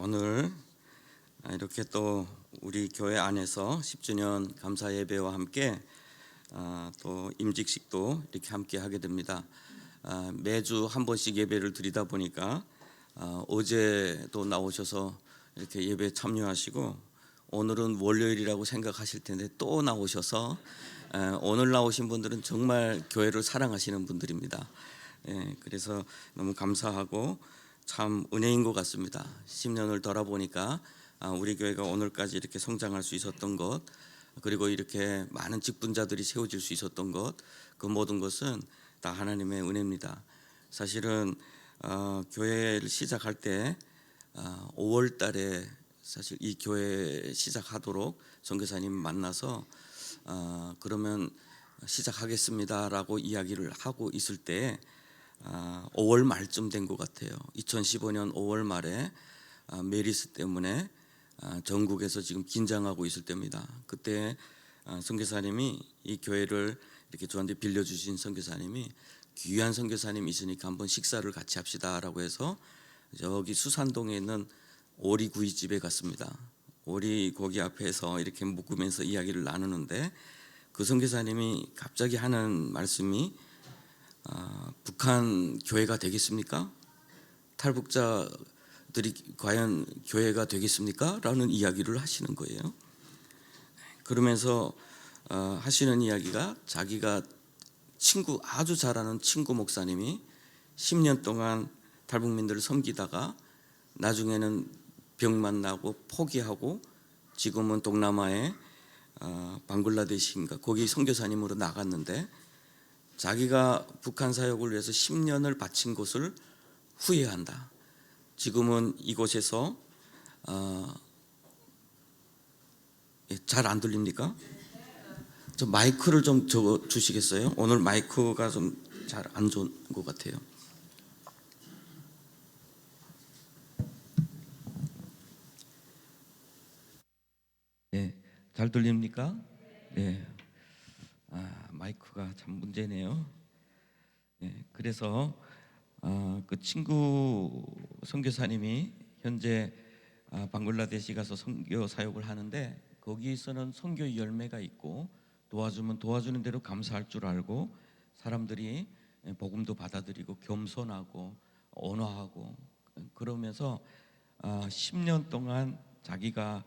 오늘 이렇게 또 우리 교회 안에서 10주년 감사 예배와 함께 또 임직식도 이렇게 함께 하게 됩니다. 매주 한 번씩 예배를 드리다 보니까 어제도 나오셔서 이렇게 예배 참여하시고 오늘은 월요일이라고 생각하실 텐데 또 나오셔서 오늘 나오신 분들은 정말 교회를 사랑하시는 분들입니다. 그래서 너무 감사하고 참 은혜인 것 같습니다. 10년을 돌아보니까 우리 교회가 오늘까지 이렇게 성장할 수 있었던 것, 그리고 이렇게 많은 직분자들이 세워질 수 있었던 것, 그 모든 것은 다 하나님의 은혜입니다. 사실은 교회를 시작할 때 5월 달에 사실 이 교회 시작하도록 선교사님 만나서 그러면 시작하겠습니다라고 이야기를 하고 있을 때 5월 말쯤 된 것 같아요. 2015년 5월 말에 메리스 때문에 전국에서 지금 긴장하고 있을 때입니다. 그때 선교사님이 이 교회를 이렇게 저한테 빌려주신 선교사님이 귀한 선교사님이 있으니까 한번 식사를 같이 합시다라고 해서 저기 수산동에 있는 오리구이집에 갔습니다. 오리 고기 앞에서 이렇게 묵으면서 이야기를 나누는데 그 선교사님이 갑자기 하는 말씀이 북한 교회가 되겠습니까? 탈북자들이 과연 교회가 되겠습니까? 라는 이야기를 하시는 거예요. 그러면서 하시는 이야기가 자기가 아주 잘 아는 친구 목사님이 10년 동안 탈북민들을 섬기다가 나중에는 병만 나고 포기하고 지금은 동남아의 방글라데시인가 거기 선교사님으로 나갔는데 자기가 북한 사역을 위해서 10년을 바친 것을 후회한다. 지금은 이곳에서 잘 안 들립니까? 저 마이크를 좀 적어 주시겠어요? 오늘 마이크가 좀 잘 안 좋은 것 같아요. 네, 잘 들립니까? 네. 마이크가 참 문제네요. 네, 그래서 그 친구 선교사님이 현재 방글라데시 가서 선교 사역을 하는데 거기서는 선교 열매가 있고 도와주면 도와주는 대로 감사할 줄 알고 사람들이 복음도 받아들이고 겸손하고 온화하고 그러면서 10년 동안 자기가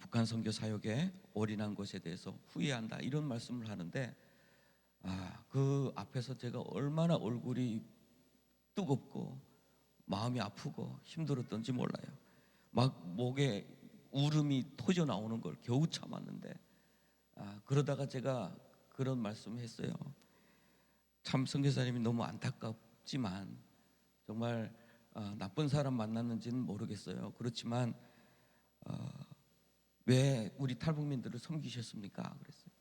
북한 선교 사역에 올인한 것에 대해서 후회한다 이런 말씀을 하는데 그 앞에서 제가 얼마나 얼굴이 뜨겁고 마음이 아프고 힘들었던지 몰라요. 막 목에 울음이 터져 나오는 걸 겨우 참았는데 그러다가 제가 그런 말씀을 했어요. 참 선교사님이 너무 안타깝지만 정말 나쁜 사람 만났는지는 모르겠어요. 그렇지만 왜 우리 탈북민들을 섬기셨습니까? 그랬어요.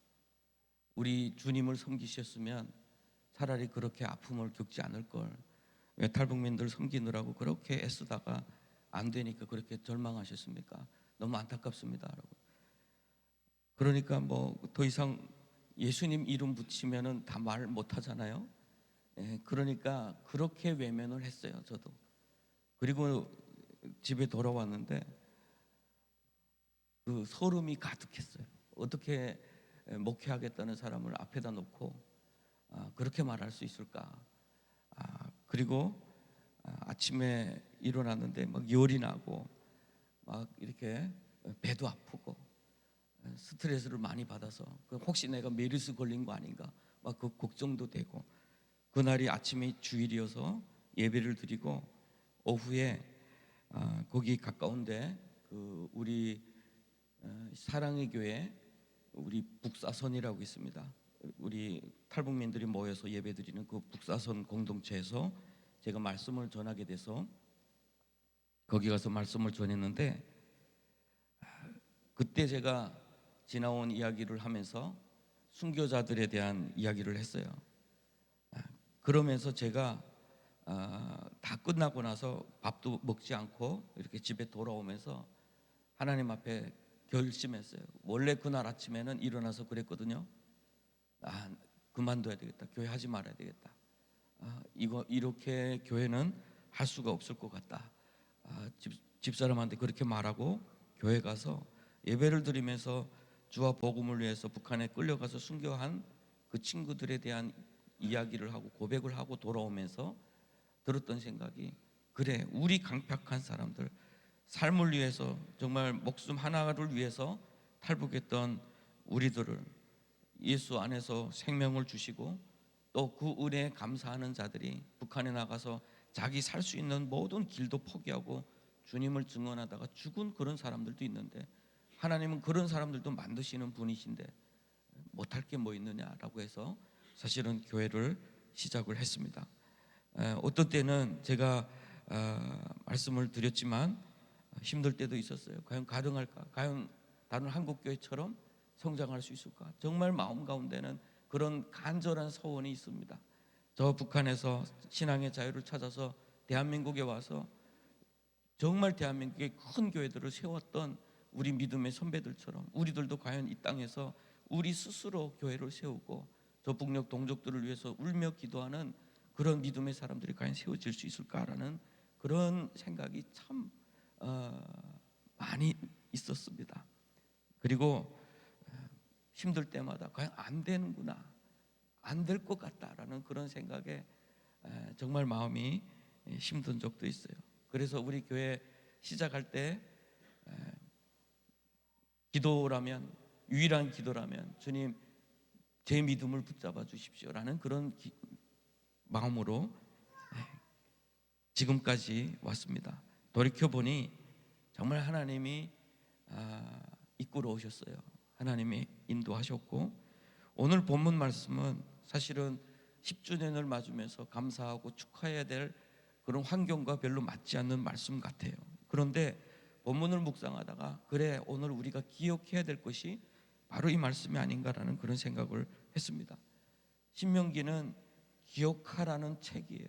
우리 주님을 섬기셨으면 차라리 그렇게 아픔을 겪지 않을 걸. 왜 탈북민들 섬기느라고 그렇게 애쓰다가 안 되니까 그렇게 절망하셨습니까? 너무 안타깝습니다라고. 그러니까 뭐 더 이상 예수님 이름 붙이면은 다 말 못 하잖아요. 그러니까 그렇게 외면을 했어요, 저도. 그리고 집에 돌아왔는데 그 소름이 가득했어요. 어떻게 목회하겠다는 사람을 앞에다 놓고 그렇게 말할 수 있을까? 그리고 아침에 일어났는데 막 열이 나고 막 이렇게 배도 아프고 스트레스를 많이 받아서 혹시 내가 메르스 걸린 거 아닌가 막 그 걱정도 되고 그날이 아침이 주일이어서 예배를 드리고 오후에 거기 가까운데 그 우리 사랑의 교회 우리 북사선이라고 있습니다. 우리 탈북민들이 모여서 예배드리는 그 북사선 공동체에서 제가 말씀을 전하게 돼서 거기 가서 말씀을 전했는데 그때 제가 지나온 이야기를 하면서 순교자들에 대한 이야기를 했어요. 그러면서 제가 다 끝나고 나서 밥도 먹지 않고 이렇게 집에 돌아오면서 하나님 앞에 결심했어요. 원래 그날 아침에는 일어나서 그랬거든요. 그만둬야 되겠다. 교회 하지 말아야 되겠다. 이거 이렇게 교회는 할 수가 없을 것 같다. 집사람한테 그렇게 말하고 교회 가서 예배를 드리면서 주와 복음을 위해서 북한에 끌려가서 순교한 그 친구들에 대한 이야기를 하고 고백을 하고 돌아오면서 들었던 생각이, 그래, 우리 강팍한 사람들, 삶을 위해서 정말 목숨 하나를 위해서 탈북했던 우리들을 예수 안에서 생명을 주시고 또 그 은혜에 감사하는 자들이 북한에 나가서 자기 살 수 있는 모든 길도 포기하고 주님을 증언하다가 죽은 그런 사람들도 있는데, 하나님은 그런 사람들도 만드시는 분이신데 못할 게 뭐 있느냐라고 해서 사실은 교회를 시작을 했습니다. 어떤 때는 제가 말씀을 드렸지만 힘들 때도 있었어요. 과연 가능할까? 과연 다른 한국 교회처럼 성장할 수 있을까? 정말 마음 가운데는 그런 간절한 소원이 있습니다. 저 북한에서 신앙의 자유를 찾아서 대한민국에 와서 정말 대한민국의 큰 교회들을 세웠던 우리 믿음의 선배들처럼 우리들도 과연 이 땅에서 우리 스스로 교회를 세우고 저 북녘 동족들을 위해서 울며 기도하는 그런 믿음의 사람들이 과연 세워질 수 있을까라는 그런 생각이 참 많이 있었습니다. 그리고 힘들 때마다 과연 안 되는구나, 안 될 것 같다라는 그런 생각에 정말 마음이 힘든 적도 있어요. 그래서 우리 교회 시작할 때 기도라면, 유일한 기도라면 주님 제 믿음을 붙잡아 주십시오라는 그런 마음으로 지금까지 왔습니다. 돌이켜보니 정말 하나님이 이끌어 오셨어요. 하나님이 인도하셨고, 오늘 본문 말씀은 사실은 10주년을 맞으면서 감사하고 축하해야 될 그런 환경과 별로 맞지 않는 말씀 같아요. 그런데 본문을 묵상하다가 그래, 오늘 우리가 기억해야 될 것이 바로 이 말씀이 아닌가라는 그런 생각을 했습니다. 신명기는 기억하라는 책이에요.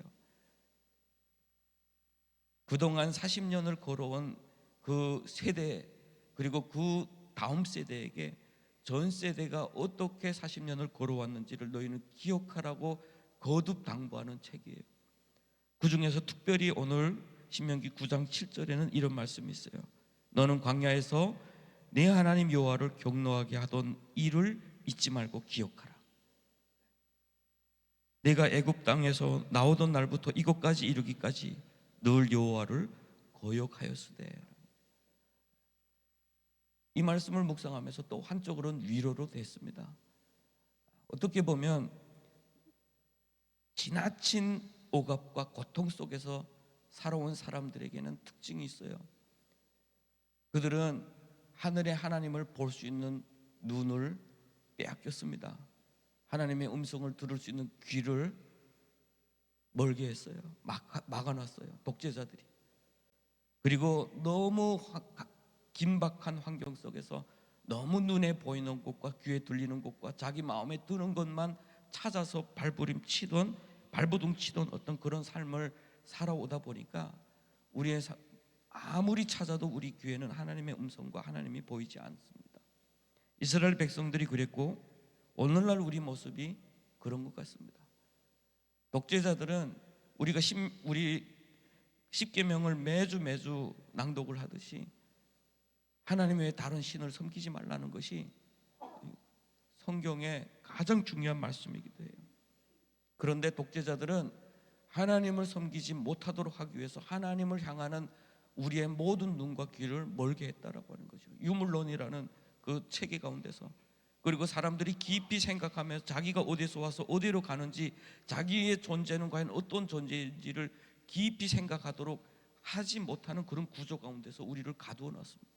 그동안 40년을 걸어온 그 세대, 그리고 그 다음 세대에게 전 세대가 어떻게 40년을 걸어왔는지를 너희는 기억하라고 거듭 당부하는 책이에요. 그 중에서 특별히 오늘 신명기 9장 7절에는 이런 말씀이 있어요. 너는 광야에서 내 하나님 여호와를 경노하게 하던 일을 잊지 말고 기억하라. 내가 애굽 땅에서 나오던 날부터 이곳까지 이르기까지 늘 여호와를 거역하였으되. 이 말씀을 묵상하면서 또 한쪽으로는 위로로 됐습니다. 어떻게 보면 지나친 억압과 고통 속에서 살아온 사람들에게는 특징이 있어요. 그들은 하늘의 하나님을 볼 수 있는 눈을 빼앗겼습니다. 하나님의 음성을 들을 수 있는 귀를 멀게 했어요. 막아놨어요, 독재자들이. 그리고 너무 긴박한 환경 속에서 너무 눈에 보이는 곳과 귀에 들리는 곳과 자기 마음에 드는 것만 찾아서 발버둥 치던 어떤 그런 삶을 살아오다 보니까 우리의 아무리 찾아도 우리 귀에는 하나님의 음성과 하나님이 보이지 않습니다. 이스라엘 백성들이 그랬고 오늘날 우리 모습이 그런 것 같습니다. 독재자들은 우리 십계명을 매주 낭독을 하듯이 하나님 외에 다른 신을 섬기지 말라는 것이 성경의 가장 중요한 말씀이기도 해요. 그런데 독재자들은 하나님을 섬기지 못하도록 하기 위해서 하나님을 향하는 우리의 모든 눈과 귀를 멀게 했다라고 하는 거죠. 유물론이라는 그 체계 가운데서, 그리고 사람들이 깊이 생각하면서 자기가 어디서 와서 어디로 가는지, 자기의 존재는 과연 어떤 존재인지를 깊이 생각하도록 하지 못하는 그런 구조 가운데서 우리를 가두어 놨습니다.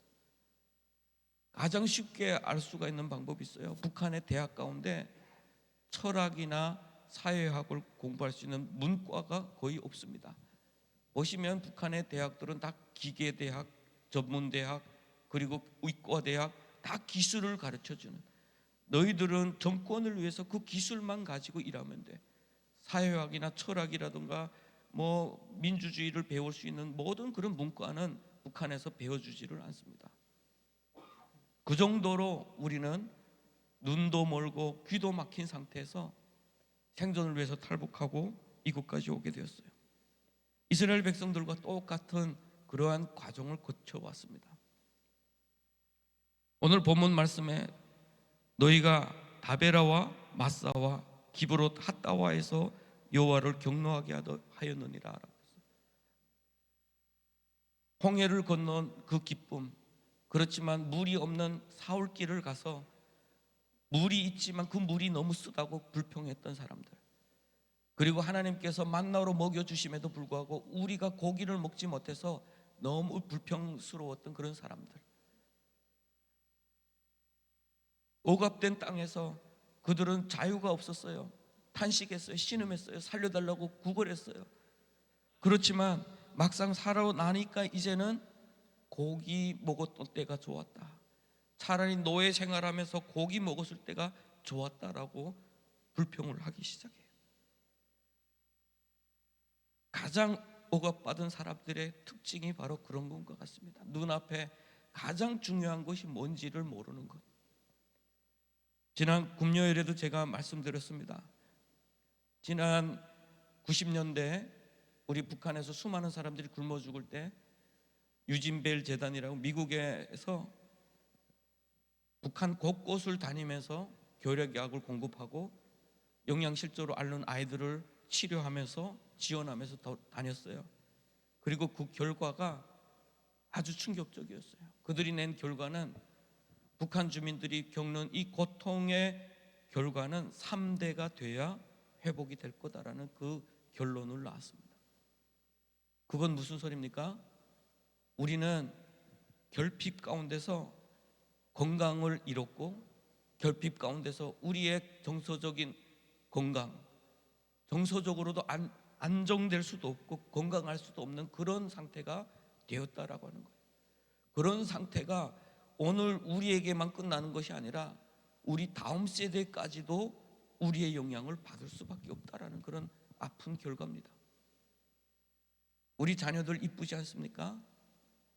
가장 쉽게 알 수가 있는 방법이 있어요. 북한의 대학 가운데 철학이나 사회학을 공부할 수 있는 문과가 거의 없습니다. 보시면 북한의 대학들은 다 기계대학, 전문대학, 그리고 의과대학, 다 기술을 가르쳐주는, 너희들은 정권을 위해서 그 기술만 가지고 일하면 돼. 사회학이나 철학이라든가 뭐 민주주의를 배울 수 있는 모든 그런 문과는 북한에서 배워주지를 않습니다. 그 정도로 우리는 눈도 멀고 귀도 막힌 상태에서 생존을 위해서 탈북하고 이곳까지 오게 되었어요. 이스라엘 백성들과 똑같은 그러한 과정을 거쳐왔습니다. 오늘 본문 말씀에 너희가 다베라와 마사와 기브롯 핫다와에서 여호와를 경노하게 하였느니라. 홍해를 건넌 그 기쁨, 그렇지만 물이 없는 사울길을 가서 물이 있지만 그 물이 너무 쓰다고 불평했던 사람들, 그리고 하나님께서 만나로 먹여주심에도 불구하고 우리가 고기를 먹지 못해서 너무 불평스러웠던 그런 사람들, 억압된 땅에서 그들은 자유가 없었어요. 탄식했어요. 신음했어요. 살려달라고 구걸했어요. 그렇지만 막상 살아나니까 이제는 고기 먹었던 때가 좋았다, 차라리 노예 생활하면서 고기 먹었을 때가 좋았다라고 불평을 하기 시작해요. 가장 억압받은 사람들의 특징이 바로 그런 것 같습니다. 눈앞에 가장 중요한 것이 뭔지를 모르는 것. 지난 금요일에도 제가 말씀드렸습니다. 지난 90년대 우리 북한에서 수많은 사람들이 굶어 죽을 때 유진벨 재단이라고 미국에서 북한 곳곳을 다니면서 교력약을 공급하고 영양실조로 앓는 아이들을 치료하면서 지원하면서 다녔어요. 그리고 그 결과가 아주 충격적이었어요. 그들이 낸 결과는 북한 주민들이 겪는 이 고통의 결과는 3대가 돼야 회복이 될 거다라는 그 결론을 낳았습니다. 그건 무슨 소리입니까? 우리는 결핍 가운데서 건강을 잃었고, 결핍 가운데서 우리의 정서적인 건강, 정서적으로도 안정될 수도 없고 건강할 수도 없는 그런 상태가 되었다라고 하는 거예요. 그런 상태가 오늘 우리에게만 끝나는 것이 아니라 우리 다음 세대까지도 우리의 영향을 받을 수밖에 없다라는 그런 아픈 결과입니다. 우리 자녀들 이쁘지 않습니까?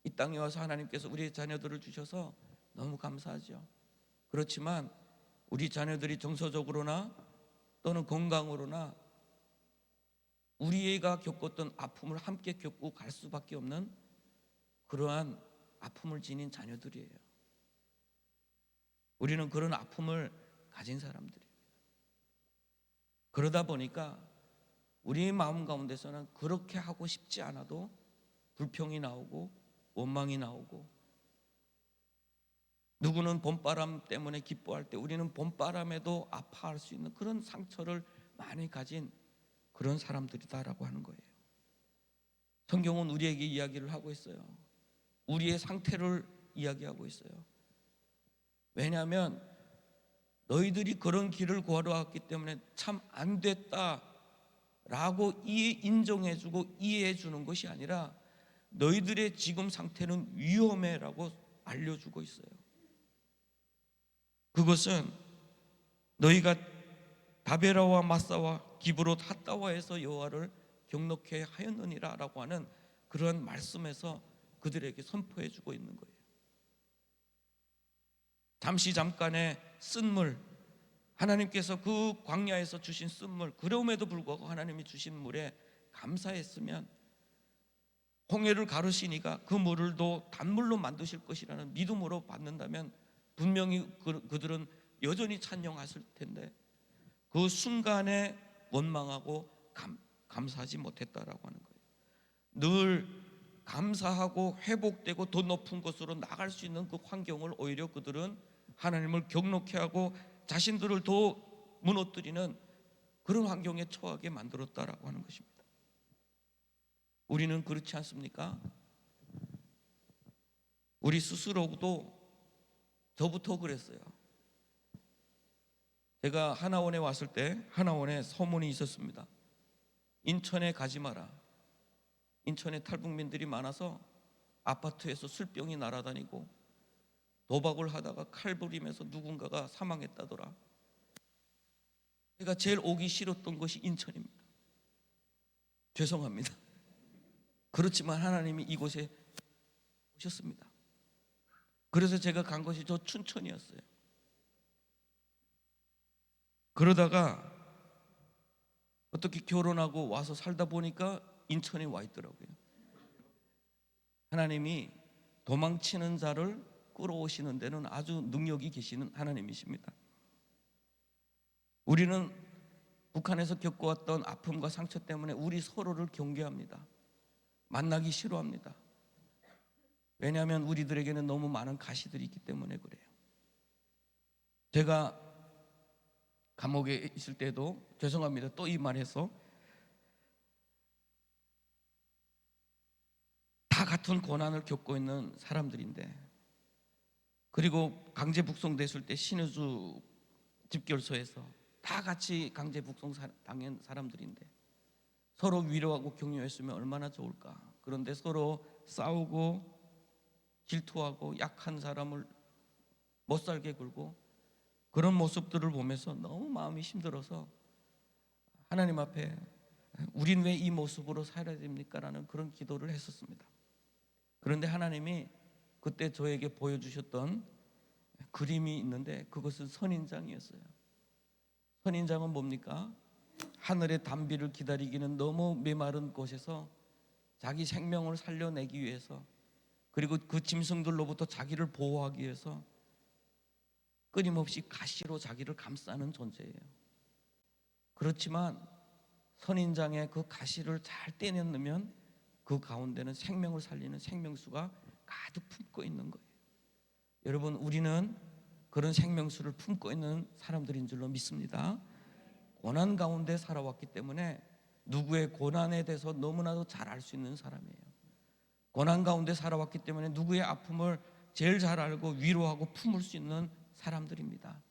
이 땅에 와서 하나님께서 우리의 자녀들을 주셔서 너무 감사하죠. 그렇지만 우리 자녀들이 정서적으로나 또는 건강으로나 우리가 겪었던 아픔을 함께 겪고 갈 수밖에 없는 그러한 아픔을 지닌 자녀들이에요. 우리는 그런 아픔을 가진 사람들이에요. 그러다 보니까 우리의 마음 가운데서는 그렇게 하고 싶지 않아도 불평이 나오고 원망이 나오고, 누구는 봄바람 때문에 기뻐할 때 우리는 봄바람에도 아파할 수 있는 그런 상처를 많이 가진 그런 사람들이다라고 하는 거예요. 성경은 우리에게 이야기를 하고 있어요. 우리의 상태를 이야기하고 있어요. 왜냐하면 너희들이 그런 길을 걸어왔기 때문에 참 안 됐다라고 인정해주고 이해해주는 것이 아니라 너희들의 지금 상태는 위험해라고 알려주고 있어요. 그것은 너희가 다베라와 마사와 기브롯 핫다와에서 여호와를 경노케 하였느니라 라고 하는 그런 말씀에서 그들에게 선포해 주고 있는 거예요. 잠깐의 쓴물, 하나님께서 그 광야에서 주신 쓴물, 그럼에도 불구하고 하나님이 주신 물에 감사했으면 홍해를 가르시니까 그 물을도 단물로 만드실 것이라는 믿음으로 받는다면 분명히 그들은 여전히 찬양했을 텐데 그 순간에 원망하고 감사하지 못했다라고 하는 거예요. 늘 감사하고 회복되고 더 높은 곳으로 나갈 수 있는 그 환경을 오히려 그들은 하나님을 경노케 하고 자신들을 더 무너뜨리는 그런 환경에 처하게 만들었다라고 하는 것입니다. 우리는 그렇지 않습니까? 우리 스스로도 저부터 그랬어요. 제가 하나원에 왔을 때 하나원에 소문이 있었습니다. 인천에 가지 마라. 인천에 탈북민들이 많아서 아파트에서 술병이 날아다니고 도박을 하다가 칼 부리면서 누군가가 사망했다더라. 제가 제일 오기 싫었던 것이 인천입니다. 죄송합니다. 그렇지만 하나님이 이곳에 오셨습니다. 그래서 제가 간 것이 저 춘천이었어요. 그러다가 어떻게 결혼하고 와서 살다 보니까 인천에 와 있더라고요. 하나님이 도망치는 자를 끌어오시는 데는 아주 능력이 계시는 하나님이십니다. 우리는 북한에서 겪어왔던 아픔과 상처 때문에 우리 서로를 경계합니다. 만나기 싫어합니다. 왜냐하면 우리들에게는 너무 많은 가시들이 있기 때문에 그래요. 제가 감옥에 있을 때도, 죄송합니다, 또 이 말해서, 다 같은 고난을 겪고 있는 사람들인데, 그리고 강제 북송됐을 때 신의주 집결소에서 다 같이 강제 북송 당한 사람들인데 서로 위로하고 격려했으면 얼마나 좋을까. 그런데 서로 싸우고 질투하고 약한 사람을 못 살게 굴고, 그런 모습들을 보면서 너무 마음이 힘들어서 하나님 앞에 우린 왜 이 모습으로 살아야 됩니까? 라는 그런 기도를 했었습니다. 그런데 하나님이 그때 저에게 보여주셨던 그림이 있는데 그것은 선인장이었어요. 선인장은 뭡니까? 하늘의 단비를 기다리기는 너무 메마른 곳에서 자기 생명을 살려내기 위해서, 그리고 그 짐승들로부터 자기를 보호하기 위해서 끊임없이 가시로 자기를 감싸는 존재예요. 그렇지만 선인장의 그 가시를 잘 떼내면 그 가운데는 생명을 살리는 생명수가 가득 품고 있는 거예요. 여러분, 우리는 그런 생명수를 품고 있는 사람들인 줄로 믿습니다. 고난 가운데 살아왔기 때문에 누구의 고난에 대해서 너무나도 잘 알 수 있는 사람이에요. 고난 가운데 살아왔기 때문에 누구의 아픔을 제일 잘 알고 위로하고 품을 수 있는 사람들입니다.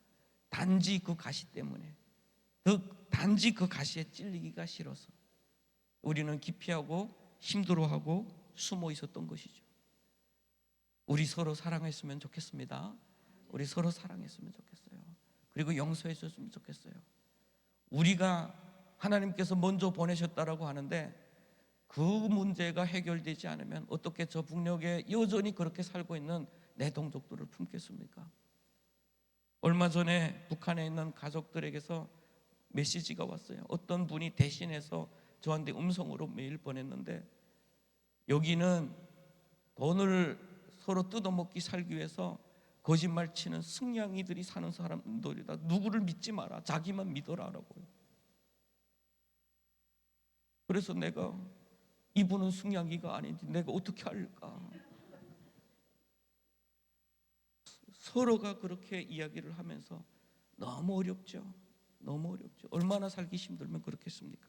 단지 그 가시 때문에, 단지 그 가시에 찔리기가 싫어서 우리는 기피하고 힘들어하고 숨어 있었던 것이죠. 우리 서로 사랑했으면 좋겠습니다. 우리 서로 사랑했으면 좋겠어요. 그리고 용서했으면 좋겠어요. 우리가 하나님께서 먼저 보내셨다라고 하는데 그 문제가 해결되지 않으면 어떻게 저 북녘에 여전히 그렇게 살고 있는 내 동족들을 품겠습니까? 얼마 전에 북한에 있는 가족들에게서 메시지가 왔어요. 어떤 분이 대신해서 저한테 음성으로 메일 보냈는데, 여기는 돈을 서로 뜯어먹기 살기 위해서 거짓말 치는 승냥이들이 사는 사람들이다. 누구를 믿지 마라. 자기만 믿어라라고요. 그래서 내가, 이분은 승냥이가 아닌지 내가 어떻게 할까? 서로가 그렇게 이야기를 하면서 너무 어렵죠. 너무 어렵죠. 얼마나 살기 힘들면 그렇겠습니까?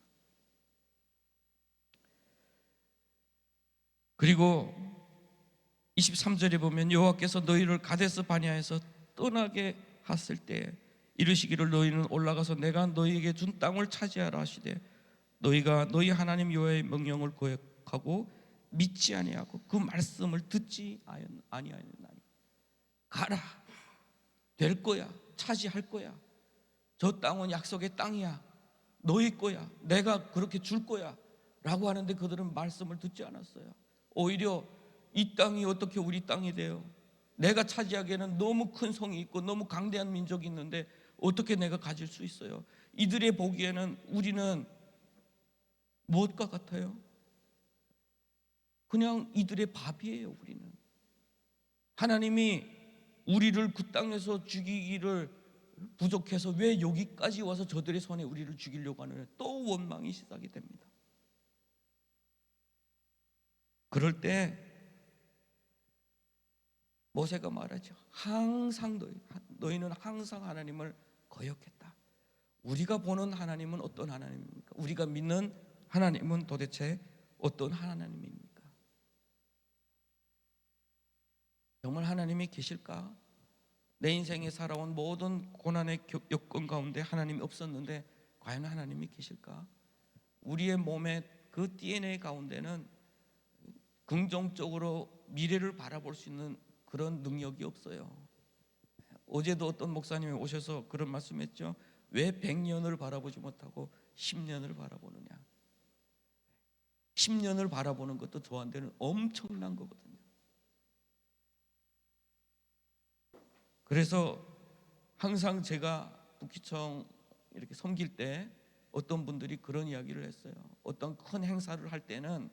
그리고 23절에 보면 여호와께서 너희를 가데스 바네아에서 떠나게 하실 때 이르시기를 너희는 올라가서 내가 너희에게 준 땅을 차지하라 하시되 너희가 너희 하나님 여호와의 명령을 거역하고 믿지 아니하고 그 말씀을 듣지 아니하였나니. 가라, 될 거야, 차지할 거야, 저 땅은 약속의 땅이야, 너희 거야, 내가 그렇게 줄 거야 라고 하는데 그들은 말씀을 듣지 않았어요. 오히려 이 땅이 어떻게 우리 땅이 돼요? 내가 차지하기에는 너무 큰 성이 있고 너무 강대한 민족이 있는데 어떻게 내가 가질 수 있어요? 이들의 보기에는 우리는 무엇과 같아요? 그냥 이들의 밥이에요. 우리는. 하나님이 우리를 그 땅에서 죽이기를 부족해서 왜 여기까지 와서 저들의 손에 우리를 죽이려고 하느냐, 또 원망이 시작이 됩니다. 그럴 때 모세가 말하죠. 항상 너희는 항상 하나님을 거역했다. 우리가 보는 하나님은 어떤 하나님입니까? 우리가 믿는 하나님은 도대체 어떤 하나님입니까? 정말 하나님이 계실까? 내 인생에 살아온 모든 고난의 여건 가운데 하나님이 없었는데 과연 하나님이 계실까? 우리의 몸의 그 DNA 가운데는 긍정적으로 미래를 바라볼 수 있는 그런 능력이 없어요. 어제도 어떤 목사님이 오셔서 그런 말씀했죠. 왜 100년을 바라보지 못하고 10년을 바라보느냐. 10년을 바라보는 것도 저한테는 엄청난 거거든요. 그래서 항상 제가 북기청 이렇게 섬길 때 어떤 분들이 그런 이야기를 했어요. 어떤 큰 행사를 할 때는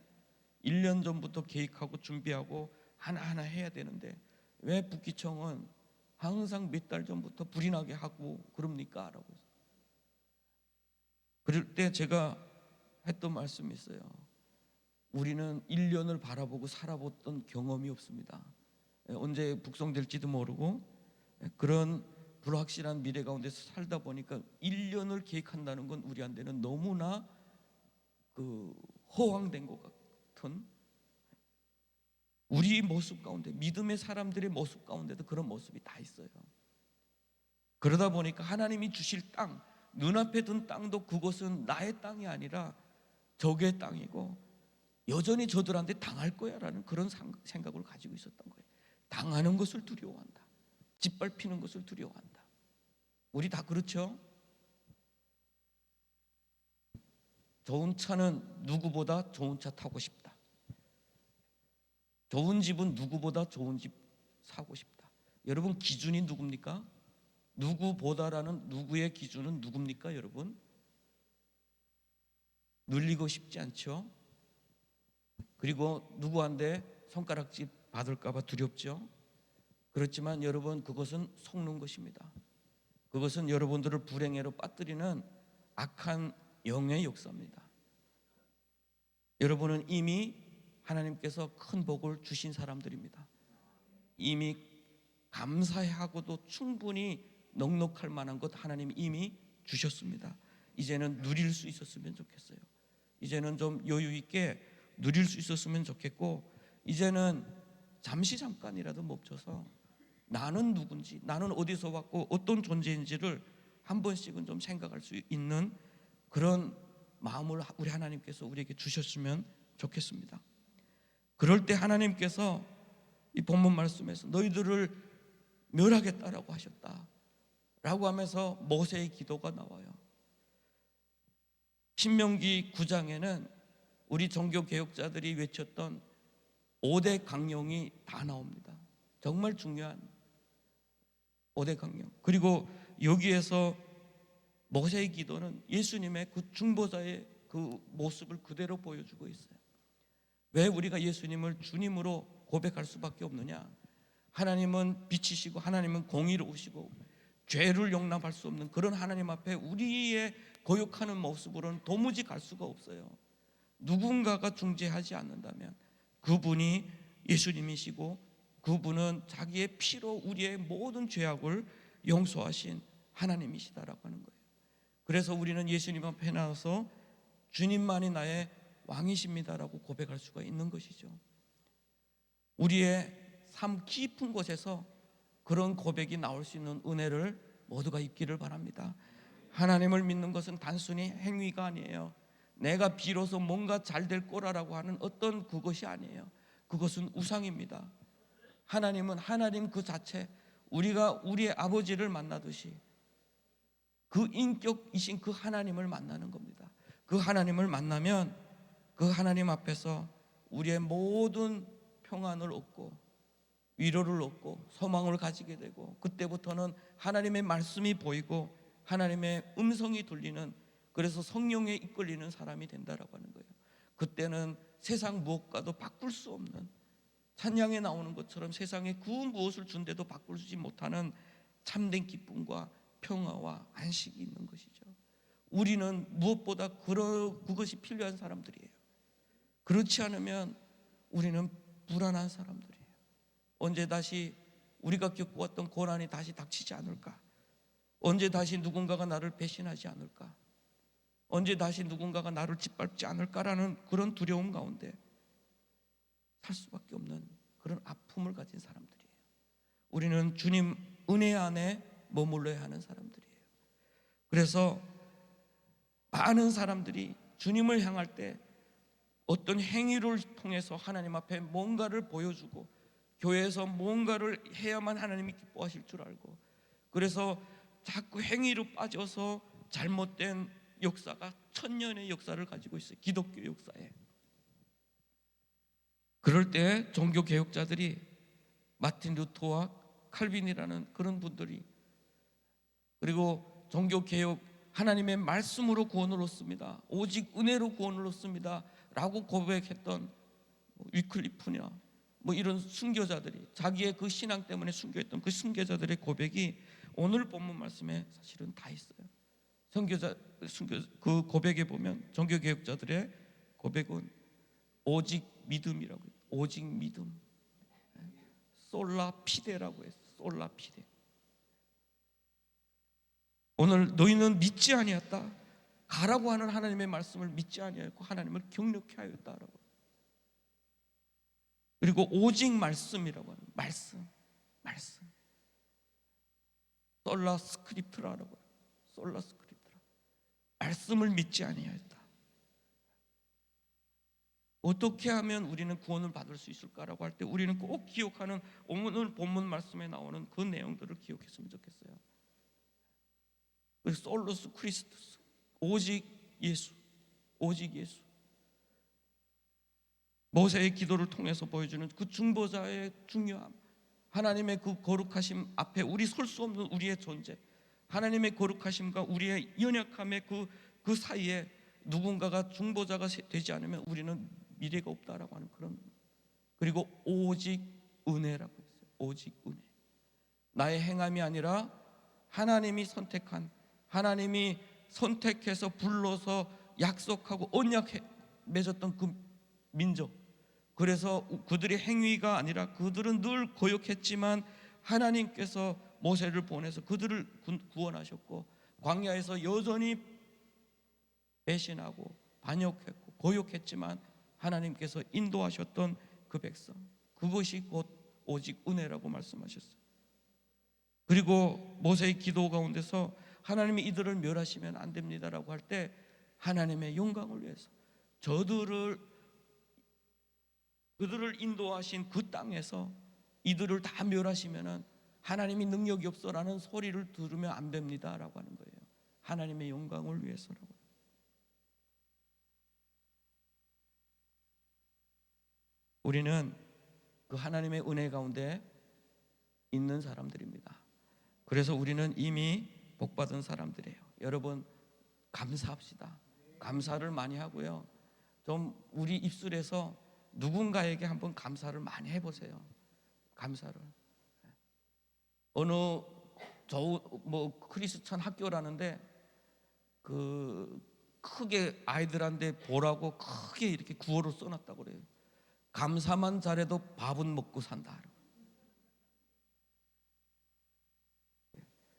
1년 전부터 계획하고 준비하고 하나하나 해야 되는데 왜 북기청은 항상 몇 달 전부터 불이 나게 하고 그럽니까? 라고. 그럴 때 제가 했던 말씀이 있어요. 우리는 1년을 바라보고 살아봤던 경험이 없습니다. 언제 북송될지도 모르고 그런 불확실한 미래 가운데서 살다 보니까 1년을 계획한다는 건 우리한테는 너무나 허황된 것 같은, 우리 모습 가운데, 믿음의 사람들의 모습 가운데도 그런 모습이 다 있어요. 그러다 보니까 하나님이 주실 땅, 눈앞에 둔 땅도 그것은 나의 땅이 아니라 적의 땅이고 여전히 저들한테 당할 거야 라는 그런 생각을 가지고 있었던 거예요. 당하는 것을 두려워한다. 짓밟히는 것을 두려워한다. 우리 다 그렇죠? 좋은 차는 누구보다 좋은 차 타고 싶다. 좋은 집은 누구보다 좋은 집 사고 싶다. 여러분, 기준이 누굽니까? 누구보다라는 누구의 기준은 누굽니까, 여러분? 눌리고 싶지 않죠? 그리고 누구한테 손가락질 받을까봐 두렵죠? 그렇지만 여러분, 그것은 속는 것입니다. 그것은 여러분들을 불행해로 빠뜨리는 악한 영의 역사입니다. 여러분은 이미 하나님께서 큰 복을 주신 사람들입니다. 이미 감사하고도 충분히 넉넉할 만한 것 하나님이 이미 주셨습니다. 이제는 누릴 수 있었으면 좋겠어요. 이제는 좀 여유 있게 누릴 수 있었으면 좋겠고, 이제는 잠깐이라도 멈춰서 나는 누군지, 나는 어디서 왔고 어떤 존재인지를 한 번씩은 좀 생각할 수 있는 그런 마음을 우리 하나님께서 우리에게 주셨으면 좋겠습니다. 그럴 때 하나님께서 이 본문 말씀에서 너희들을 멸하겠다라고 하셨다 라고 하면서 모세의 기도가 나와요. 신명기 9장에는 우리 종교개혁자들이 외쳤던 5대 강령이 다 나옵니다. 정말 중요한 5대 강령. 그리고 여기에서 모세의 기도는 예수님의 그 중보자의 그 모습을 그대로 보여주고 있어요. 왜 우리가 예수님을 주님으로 고백할 수밖에 없느냐? 하나님은 빛이시고 하나님은 공의로우시고 죄를 용납할 수 없는 그런 하나님 앞에 우리의 거역하는 모습으로는 도무지 갈 수가 없어요. 누군가가 중재하지 않는다면 그분이 예수님이시고 그분은 자기의 피로 우리의 모든 죄악을 용서하신 하나님이시다라고 하는 거예요. 그래서 우리는 예수님 앞에 나와서 주님만이 나의 왕이십니다라고 고백할 수가 있는 것이죠. 우리의 삶 깊은 곳에서 그런 고백이 나올 수 있는 은혜를 모두가 입기를 바랍니다. 하나님을 믿는 것은 단순히 행위가 아니에요. 내가 비로소 뭔가 잘 될 거라고 하는 어떤 그것이 아니에요. 그것은 우상입니다. 하나님은 하나님 그 자체, 우리가 우리의 아버지를 만나듯이 그 인격이신 그 하나님을 만나는 겁니다. 그 하나님을 만나면 그 하나님 앞에서 우리의 모든 평안을 얻고 위로를 얻고 소망을 가지게 되고, 그때부터는 하나님의 말씀이 보이고 하나님의 음성이 들리는, 그래서 성령에 이끌리는 사람이 된다라고 하는 거예요. 그때는 세상 무엇과도 바꿀 수 없는, 찬양에 나오는 것처럼 세상에 그 무엇을 준데도 바꾸지 못하는 참된 기쁨과 평화와 안식이 있는 것이죠. 우리는 무엇보다 그것이 필요한 사람들이에요. 그렇지 않으면 우리는 불안한 사람들이에요. 언제 다시 우리가 겪어왔던 고난이 다시 닥치지 않을까? 언제 다시 누군가가 나를 배신하지 않을까? 언제 다시 누군가가 나를 짓밟지 않을까라는 그런 두려움 가운데 살 수밖에 없는 그런 아픔을 가진 사람들이에요. 우리는 주님 은혜 안에 머물러야 하는 사람들이에요. 그래서 많은 사람들이 주님을 향할 때 어떤 행위를 통해서 하나님 앞에 뭔가를 보여주고 교회에서 뭔가를 해야만 하나님이 기뻐하실 줄 알고, 그래서 자꾸 행위로 빠져서 잘못된 역사가 천년의 역사를 가지고 있어요. 기독교 역사에. 그럴 때 종교개혁자들이 마틴 루터와 칼빈이라는 그런 분들이, 그리고 종교개혁 하나님의 말씀으로 구원을 얻습니다, 오직 은혜로 구원을 얻습니다 라고 고백했던 위클리프나 뭐 이런 순교자들이 자기의 그 신앙 때문에 순교했던 그 순교자들의 고백이 오늘 본문 말씀에 사실은 다 있어요. 그 고백에 보면 종교개혁자들의 고백은 오직 믿음이라고 해요. 오직 믿음. 솔라 피데라고 했어요. 솔라 피데. 오늘 너희는 믿지 아니었다. 가라고 하는 하나님의 말씀을 믿지 아니하였고 하나님을 경력케 하였다라고. 그리고 오직 말씀이라고 하는 말씀. 솔라 스크립트라라고 해요. 솔라 스크립트라. 말씀을 믿지 아니하였다. 어떻게 하면 우리는 구원을 받을 수 있을까라고 할 때 우리는 꼭 기억하는 오늘 본문 말씀에 나오는 그 내용들을 기억했으면 좋겠어요. 솔로스 크리스토스, 오직 예수, 오직 예수. 모세의 기도를 통해서 보여주는 그 중보자의 중요함, 하나님의 그 거룩하심 앞에 우리 설 수 없는 우리의 존재, 하나님의 거룩하심과 우리의 연약함의 그 사이에 누군가가 중보자가 되지 않으면 우리는 미래가 없다라고 하는 그런. 그리고 오직 은혜라고 했어요. 오직 은혜. 나의 행함이 아니라 하나님이 선택한, 하나님이 선택해서 불러서 약속하고 언약 맺었던 그 민족. 그래서 그들의 행위가 아니라 그들은 늘 거역했지만 하나님께서 모세를 보내서 그들을 구원하셨고, 광야에서 여전히 배신하고 반역했고 거역했지만 하나님께서 인도하셨던 그 백성, 그것이 곧 오직 은혜라고 말씀하셨어요. 그리고 모세의 기도 가운데서 하나님이 이들을 멸하시면 안 됩니다라고 할 때 하나님의 영광을 위해서 그들을 인도하신 그 땅에서 이들을 다 멸하시면은 하나님이 능력이 없어라는 소리를 들으면 안 됩니다라고 하는 거예요. 하나님의 영광을 위해서라고. 우리는 그 하나님의 은혜 가운데 있는 사람들입니다. 그래서 우리는 이미 복받은 사람들이에요. 여러분, 감사합시다. 감사를 많이 하고요. 좀 우리 입술에서 누군가에게 한번 감사를 많이 해보세요. 감사를. 어느 크리스천 학교라는데 그 크게 아이들한테 보라고 크게 이렇게 구호를 써놨다고 그래요. 감사만 잘해도 밥은 먹고 산다.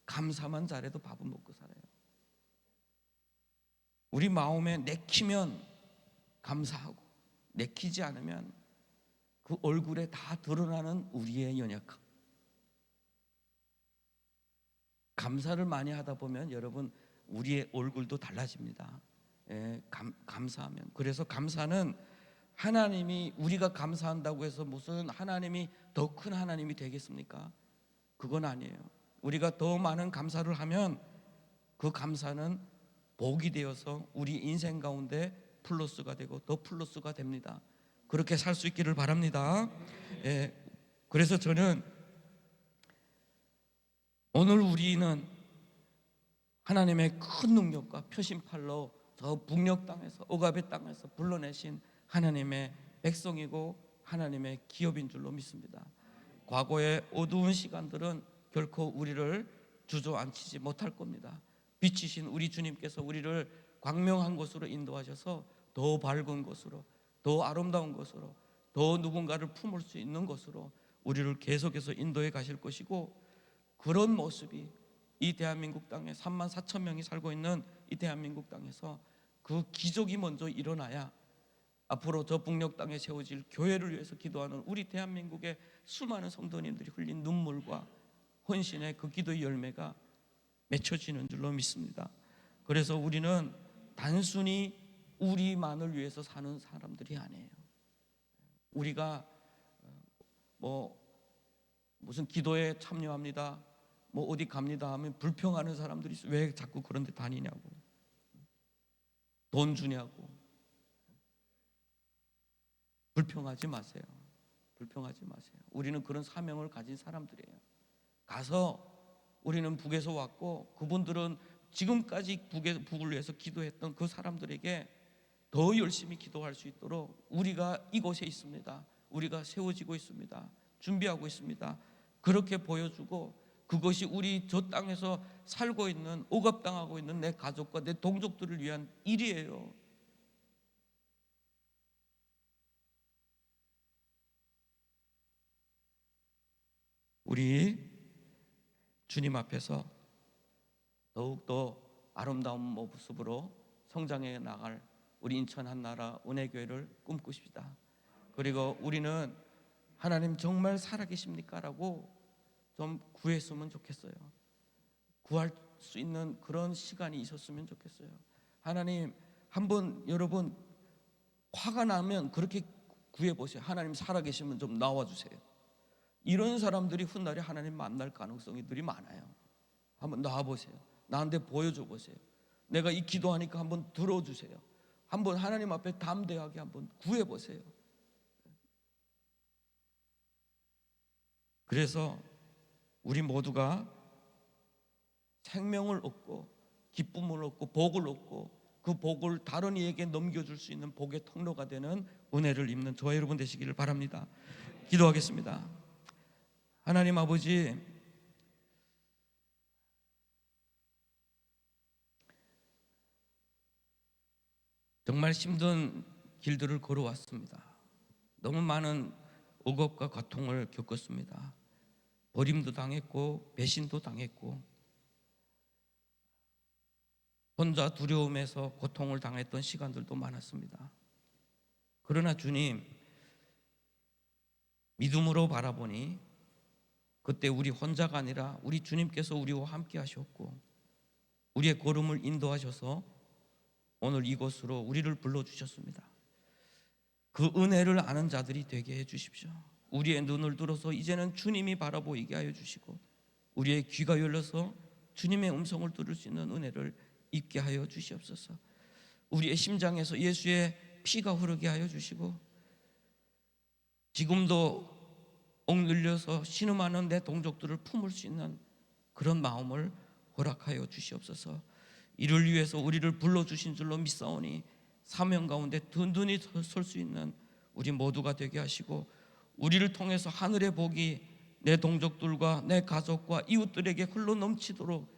감사만 잘해도 밥은 먹고 살아요. 우리 마음에 내키면 감사하고 내키지 않으면 그 얼굴에 다 드러나는 우리의 연약함. 감사를 많이 하다 보면 여러분 우리의 얼굴도 달라집니다. 감사하면. 그래서 감사는 하나님이, 우리가 감사한다고 해서 무슨 하나님이 더 큰 하나님이 되겠습니까? 그건 아니에요. 우리가 더 많은 감사를 하면 그 감사는 복이 되어서 우리 인생 가운데 플러스가 되고 더 플러스가 됩니다. 그렇게 살 수 있기를 바랍니다. 그래서 저는 오늘 우리는 하나님의 큰 능력과 표심팔로 저 북녘 땅에서, 오가베 땅에서 불러내신 하나님의 백성이고 하나님의 기업인 줄로 믿습니다. 과거의 어두운 시간들은 결코 우리를 주저앉히지 못할 겁니다. 빛이신 우리 주님께서 우리를 광명한 곳으로 인도하셔서 더 밝은 곳으로, 더 아름다운 곳으로, 더 누군가를 품을 수 있는 곳으로 우리를 계속해서 인도해 가실 것이고, 그런 모습이 이 대한민국 땅에 3만 4천 명이 살고 있는 이 대한민국 땅에서 그 기적이 먼저 일어나야 앞으로 저 북녘 땅에 세워질 교회를 위해서 기도하는 우리 대한민국의 수많은 성도님들이 흘린 눈물과 헌신의 그 기도의 열매가 맺혀지는 줄로 믿습니다. 그래서 우리는 단순히 우리만을 위해서 사는 사람들이 아니에요. 우리가 무슨 기도에 참여합니다, 어디 갑니다 하면 불평하는 사람들이 있어요. 왜 자꾸 그런 데 다니냐고, 돈 주냐고. 불평하지 마세요. 불평하지 마세요. 우리는 그런 사명을 가진 사람들이에요. 가서 우리는 북에서 왔고 그분들은 지금까지 북을 위해서 기도했던 그 사람들에게 더 열심히 기도할 수 있도록 우리가 이곳에 있습니다. 우리가 세워지고 있습니다. 준비하고 있습니다. 그렇게 보여주고, 그것이 우리 저 땅에서 살고 있는, 억압당하고 있는 내 가족과 내 동족들을 위한 일이에요. 우리 주님 앞에서 더욱더 아름다운 모습으로 성장해 나갈 우리 인천 한나라 은혜교회를 꿈꾸십시다. 그리고 우리는 하나님 정말 살아계십니까? 라고 좀 구했으면 좋겠어요. 구할 수 있는 그런 시간이 있었으면 좋겠어요. 하나님, 한번 여러분 화가 나면 그렇게 구해보세요. 하나님 살아계시면 좀 나와주세요. 이런 사람들이 훗날에 하나님 만날 가능성이들이 많아요. 한번 나와보세요. 나한테 보여줘 보세요. 내가 이 기도하니까 한번 들어주세요. 한번 하나님 앞에 담대하게 한번 구해보세요. 그래서 우리 모두가 생명을 얻고 기쁨을 얻고 복을 얻고, 그 복을 다른 이에게 넘겨줄 수 있는 복의 통로가 되는 은혜를 입는 저와 여러분 되시기를 바랍니다. 기도하겠습니다. 하나님 아버지, 정말 힘든 길들을 걸어왔습니다. 너무 많은 억압과 고통을 겪었습니다. 버림도 당했고 배신도 당했고, 혼자 두려움에서 고통을 당했던 시간들도 많았습니다. 그러나 주님, 믿음으로 바라보니 그때 우리 혼자가 아니라 우리 주님께서 우리와 함께 하셨고, 우리의 걸음을 인도하셔서 오늘 이곳으로 우리를 불러주셨습니다. 그 은혜를 아는 자들이 되게 해주십시오. 우리의 눈을 들어서 이제는 주님이 바라보이게 하여 주시고, 우리의 귀가 열려서 주님의 음성을 들을 수 있는 은혜를 입게 하여 주시옵소서. 우리의 심장에서 예수의 피가 흐르게 하여 주시고, 지금도 억눌려서 신음하는 내 동족들을 품을 수 있는 그런 마음을 허락하여 주시옵소서. 이를 위해서 우리를 불러주신 줄로 믿사오니 사명 가운데 든든히 설 수 있는 우리 모두가 되게 하시고, 우리를 통해서 하늘의 복이 내 동족들과 내 가족과 이웃들에게 흘러 넘치도록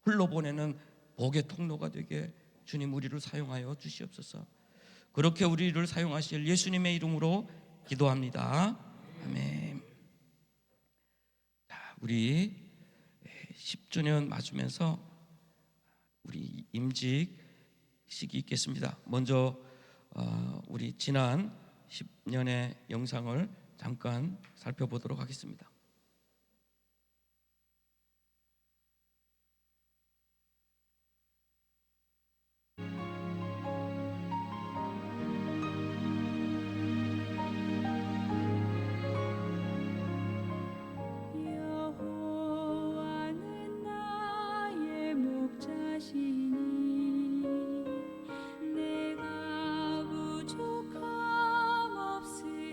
흘러보내는 복의 통로가 되게 주님 우리를 사용하여 주시옵소서. 그렇게 우리를 사용하실 예수님의 이름으로 기도합니다. 아멘. 자, 우리 10주년 맞으면서 우리 임직식이 있겠습니다. 먼저 우리 지난 10년의 영상을 잠깐 살펴보도록 하겠습니다. 여호와는 나의 목자시니 내가 부족함 없으리.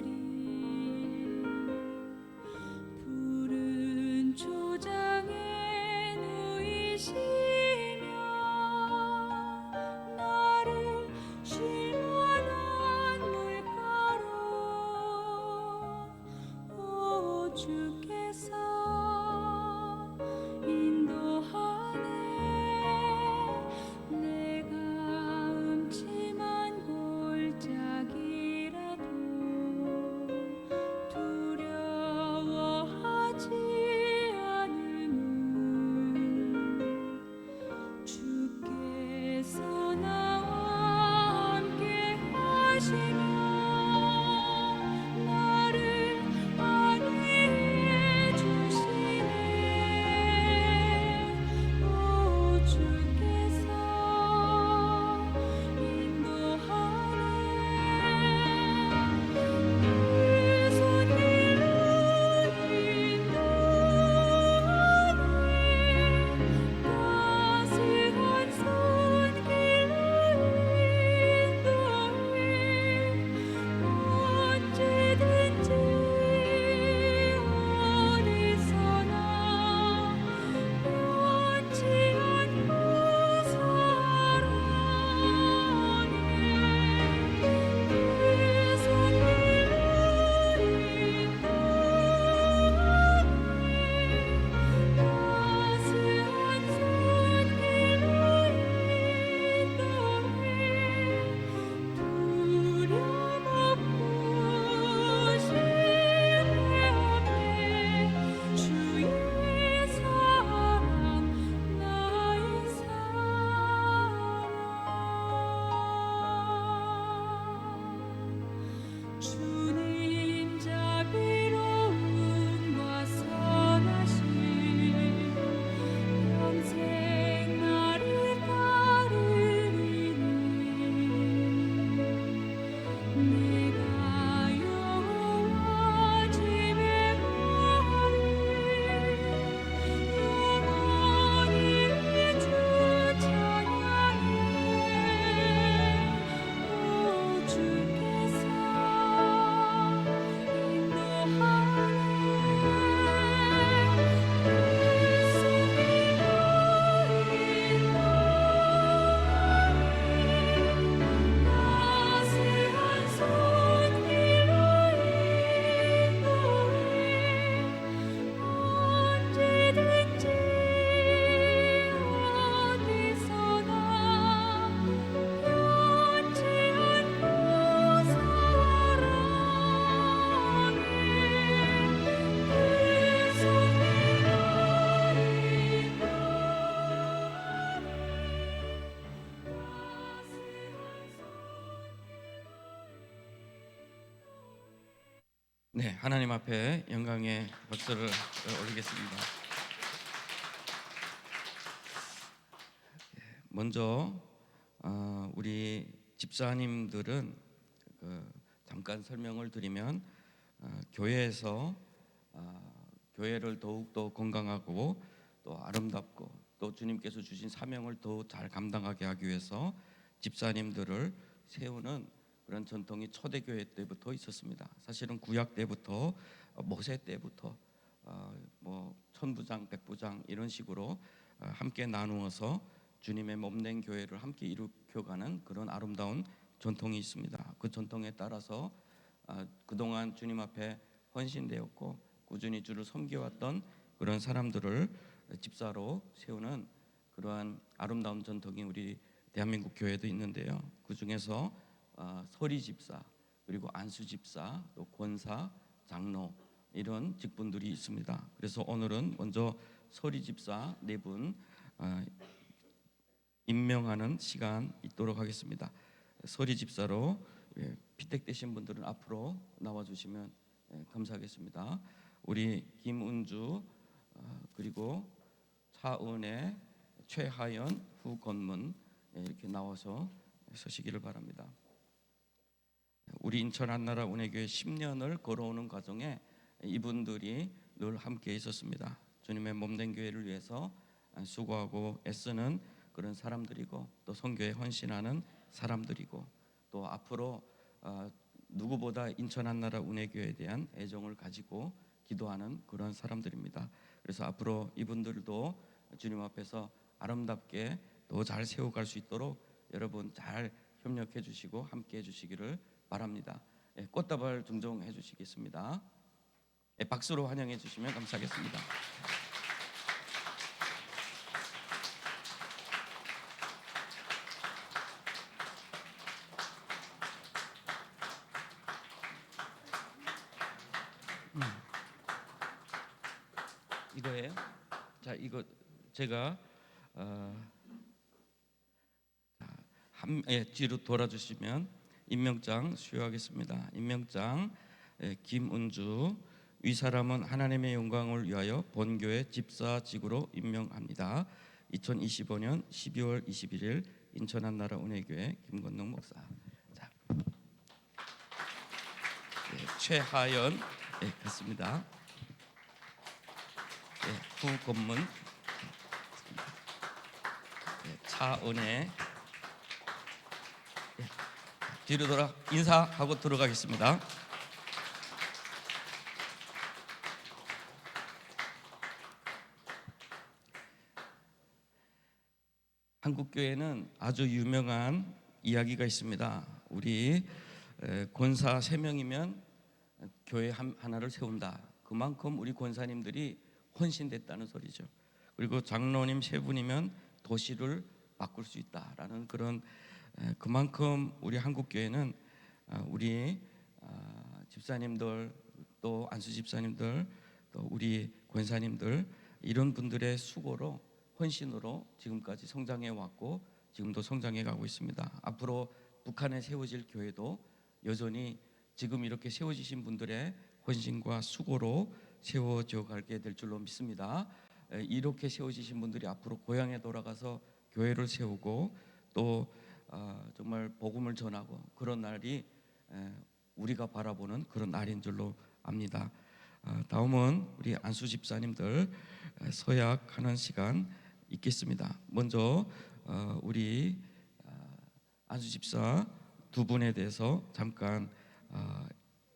네, 하나님 앞에 영광의 박수를 올리겠습니다. 먼저 우리 집사님들은 잠깐 설명을 드리면 교회에서 교회를 더욱더 건강하고 또 아름답고 또 주님께서 주신 사명을 더 잘 감당하게 하기 위해서 집사님들을 세우는 그런 전통이 초대교회 때부터 있었습니다. 사실은 구약 때부터 모세 때부터 뭐 천부장, 백부장 이런 식으로 함께 나누어서 주님의 몸된 교회를 함께 일으켜가는 그런 아름다운 전통이 있습니다. 그 전통에 따라서 그동안 주님 앞에 헌신되었고 꾸준히 주를 섬겨왔던 그런 사람들을 집사로 세우는 그러한 아름다운 전통이 우리 대한민국 교회도 있는데요. 그 중에서 서리 집사, 그리고 안수 집사, 또 권사, 장로 이런 직분들이 있습니다. 그래서 오늘은 먼저 서리 집사 네 분 임명하는 시간 있도록 하겠습니다. 서리 집사로 피택되신 분들은 앞으로 나와주시면 감사하겠습니다. 우리 김은주 그리고 차은혜, 최하연, 후건문 이렇게 나와서 서시기를 바랍니다. 우리 인천 한나라 운해교회 10년을 걸어오는 과정에 이분들이 늘 함께 있었습니다. 주님의 몸된 교회를 위해서 수고하고 애쓰는 그런 사람들이고 또 선교에 헌신하는 사람들이고 또 앞으로 누구보다 인천 한나라 운해교회에 대한 애정을 가지고 기도하는 그런 사람들입니다. 그래서 앞으로 이분들도 주님 앞에서 아름답게 더 잘 세워갈 수 있도록 여러분 잘 협력해 주시고 함께 해 주시기를 바랍니다. 꽃다발 증정해 주시겠습니다. 박수로 환영해 주시면 감사하겠습니다. 이거예요? 자, 이거 제가 뒤로 돌아주시면 임명장 수여하겠습니다. 임명장 김은주 위 사람은 하나님의 영광을 위하여 본교회 집사직으로 임명합니다. 2025년 12월 21일 인천 한나라 운해교회 김건능 목사. 자, 최하연 갔습니다. 후건문 차은혜 뒤로 돌아 인사하고 들어가겠습니다. 한국 교회는 아주 유명한 이야기가 있습니다. 우리 권사 3명이면 교회 하나를 세운다. 그만큼 우리 권사님들이 헌신됐다는 소리죠. 그리고 장로님 3분이면 도시를 바꿀 수 있다라는 그런 그만큼 우리 한국 교회는 우리 집사님들 또 안수 집사님들 또 우리 권사님들 이런 분들의 수고로 헌신으로 지금까지 성장해 왔고 지금도 성장해 가고 있습니다. 앞으로 북한에 세워질 교회도 여전히 지금 이렇게 세워지신 분들의 헌신과 수고로 세워져 가게 될 줄로 믿습니다. 이렇게 세워지신 분들이 앞으로 고향에 돌아가서 교회를 세우고 또 정말 복음을 전하고 그런 날이 우리가 바라보는 그런 날인 줄로 압니다. 다음은 우리 안수 집사님들 서약하는 시간 있겠습니다. 먼저 우리 안수 집사 두 분에 대해서 잠깐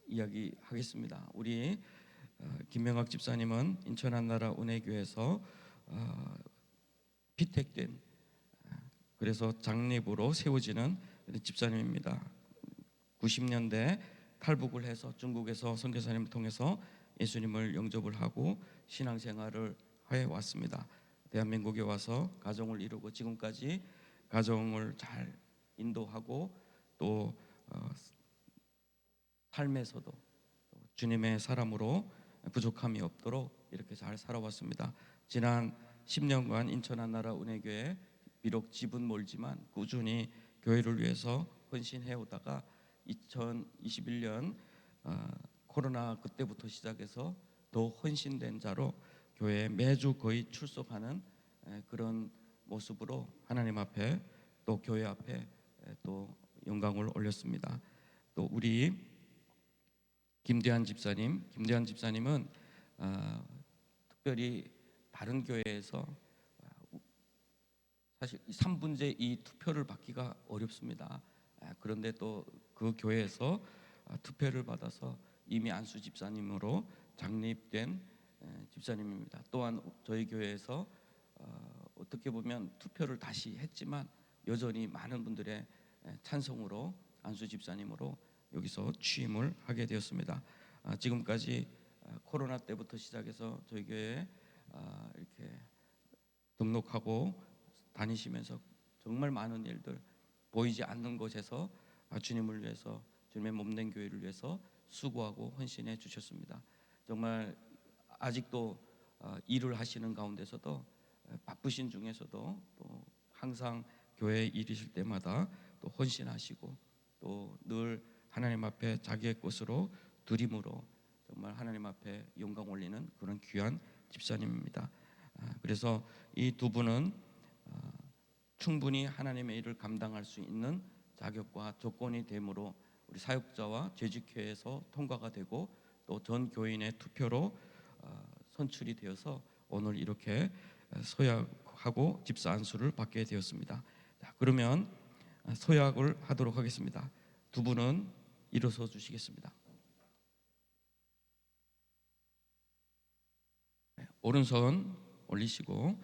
이야기하겠습니다. 우리 김명학 집사님은 인천 한나라 운해교회에서 피택된 그래서 장립으로 세워지는 집사님입니다. 90년대 탈북을 해서 중국에서 선교사님을 통해서 예수님을 영접을 하고 신앙생활을 해왔습니다. 대한민국에 와서 가정을 이루고 지금까지 가정을 잘 인도하고 또 삶에서도 주님의 사람으로 부족함이 없도록 이렇게 잘 살아왔습니다. 지난 10년간 인천 한나라 운해교회 비록 집은 멀지만 꾸준히 교회를 위해서 헌신해 오다가 2021년 코로나 그때부터 시작해서 더 헌신된 자로 교회에 매주 거의 출석하는 그런 모습으로 하나님 앞에 또 교회 앞에 또 영광을 올렸습니다. 또 우리 김대한 집사님은 특별히 다른 교회에서 사실 3분제 이 투표를 받기가 어렵습니다. 그런데 또 그 교회에서 투표를 받아서 이미 안수 집사님으로 장립된 집사님입니다. 또한 저희 교회에서 어떻게 보면 투표를 다시 했지만 여전히 많은 분들의 찬성으로 안수 집사님으로 여기서 취임을 하게 되었습니다. 지금까지 코로나 때부터 시작해서 저희 교회에 이렇게 등록하고 다니시면서 정말 많은 일들, 보이지 않는 곳에서 주님을 위해서, 주님의 몸된 교회를 위해서 수고하고 헌신해 주셨습니다. 정말 아직도 일을 하시는 가운데서도 바쁘신 중에서도 또 항상 교회에 일이실 때마다 또 헌신하시고 또 늘 하나님 앞에 자기의 것으로 드림으로 정말 하나님 앞에 영광 올리는 그런 귀한 집사님입니다. 그래서 이 두 분은 충분히 하나님의 일을 감당할 수 있는 자격과 조건이 되므로 우리 사역자와 재직회에서 통과가 되고 또 전 교인의 투표로 선출이 되어서 오늘 이렇게 서약하고 집사 안수를 받게 되었습니다. 자, 그러면 서약을 하도록 하겠습니다. 두 분은 일어서 주시겠습니다. 오른손 올리시고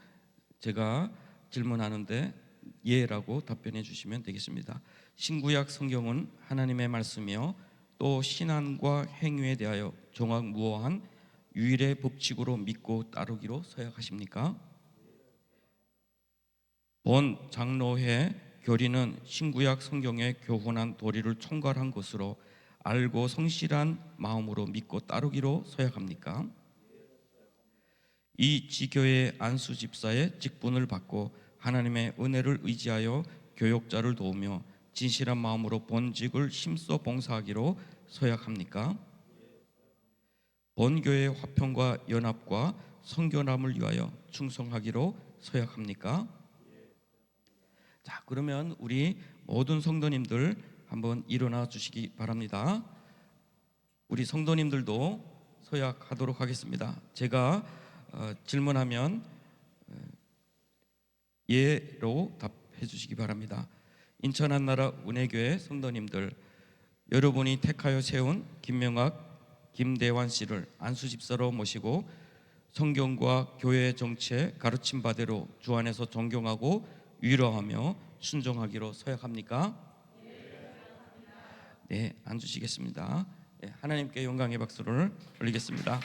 제가 질문하는데 예라고 답변해 주시면 되겠습니다. 신구약 성경은 하나님의 말씀이요 또 신앙과 행위에 대하여 종합무어한 유일의 법칙으로 믿고 따르기로 서약하십니까? 본 장로회 교리는 신구약 성경의 교훈한 도리를 총괄한 것으로 알고 성실한 마음으로 믿고 따르기로 서약합니까? 이 지교의 안수 집사의 직분을 받고 하나님의 은혜를 의지하여 교역자를 도우며 진실한 마음으로 본직을 힘써 봉사하기로 서약합니까? 본교의 화평과 연합과 성결함을 위하여 충성하기로 서약합니까? 자, 그러면 우리 모든 성도님들 한번 일어나 주시기 바랍니다. 우리 성도님들도 서약하도록 하겠습니다. 제가 질문하면 예로 답해 주시기 바랍니다. 인천 한나라 은혜교회 성도님들, 여러분이 택하여 세운 김명학, 김대환 씨를 안수 집사로 모시고 성경과 교회의 정치에 가르침 바대로 주 안에서 존경하고 위로하며 순종하기로 서약합니까? 네, 앉으시겠습니다. 네, 하나님께 영광의 박수를 올리겠습니다.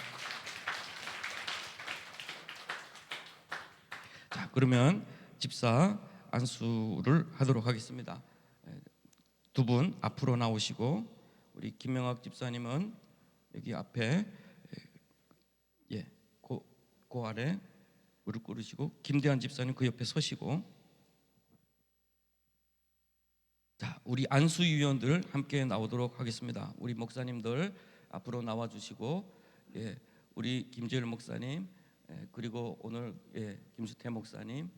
자, 그러면 집사 안수를 하도록 하겠습니다. 두 분 앞으로 나오시고 우리 김명학 집사님은 여기 앞에 그 아래 무릎 꿇으시고 김대한 집사님 그 옆에 서시고, 자, 우리 안수위원들 함께 나오도록 하겠습니다. 우리 목사님들 앞으로 나와 주시고, 우리 김재열 목사님, 그리고 오늘 김수태 목사님,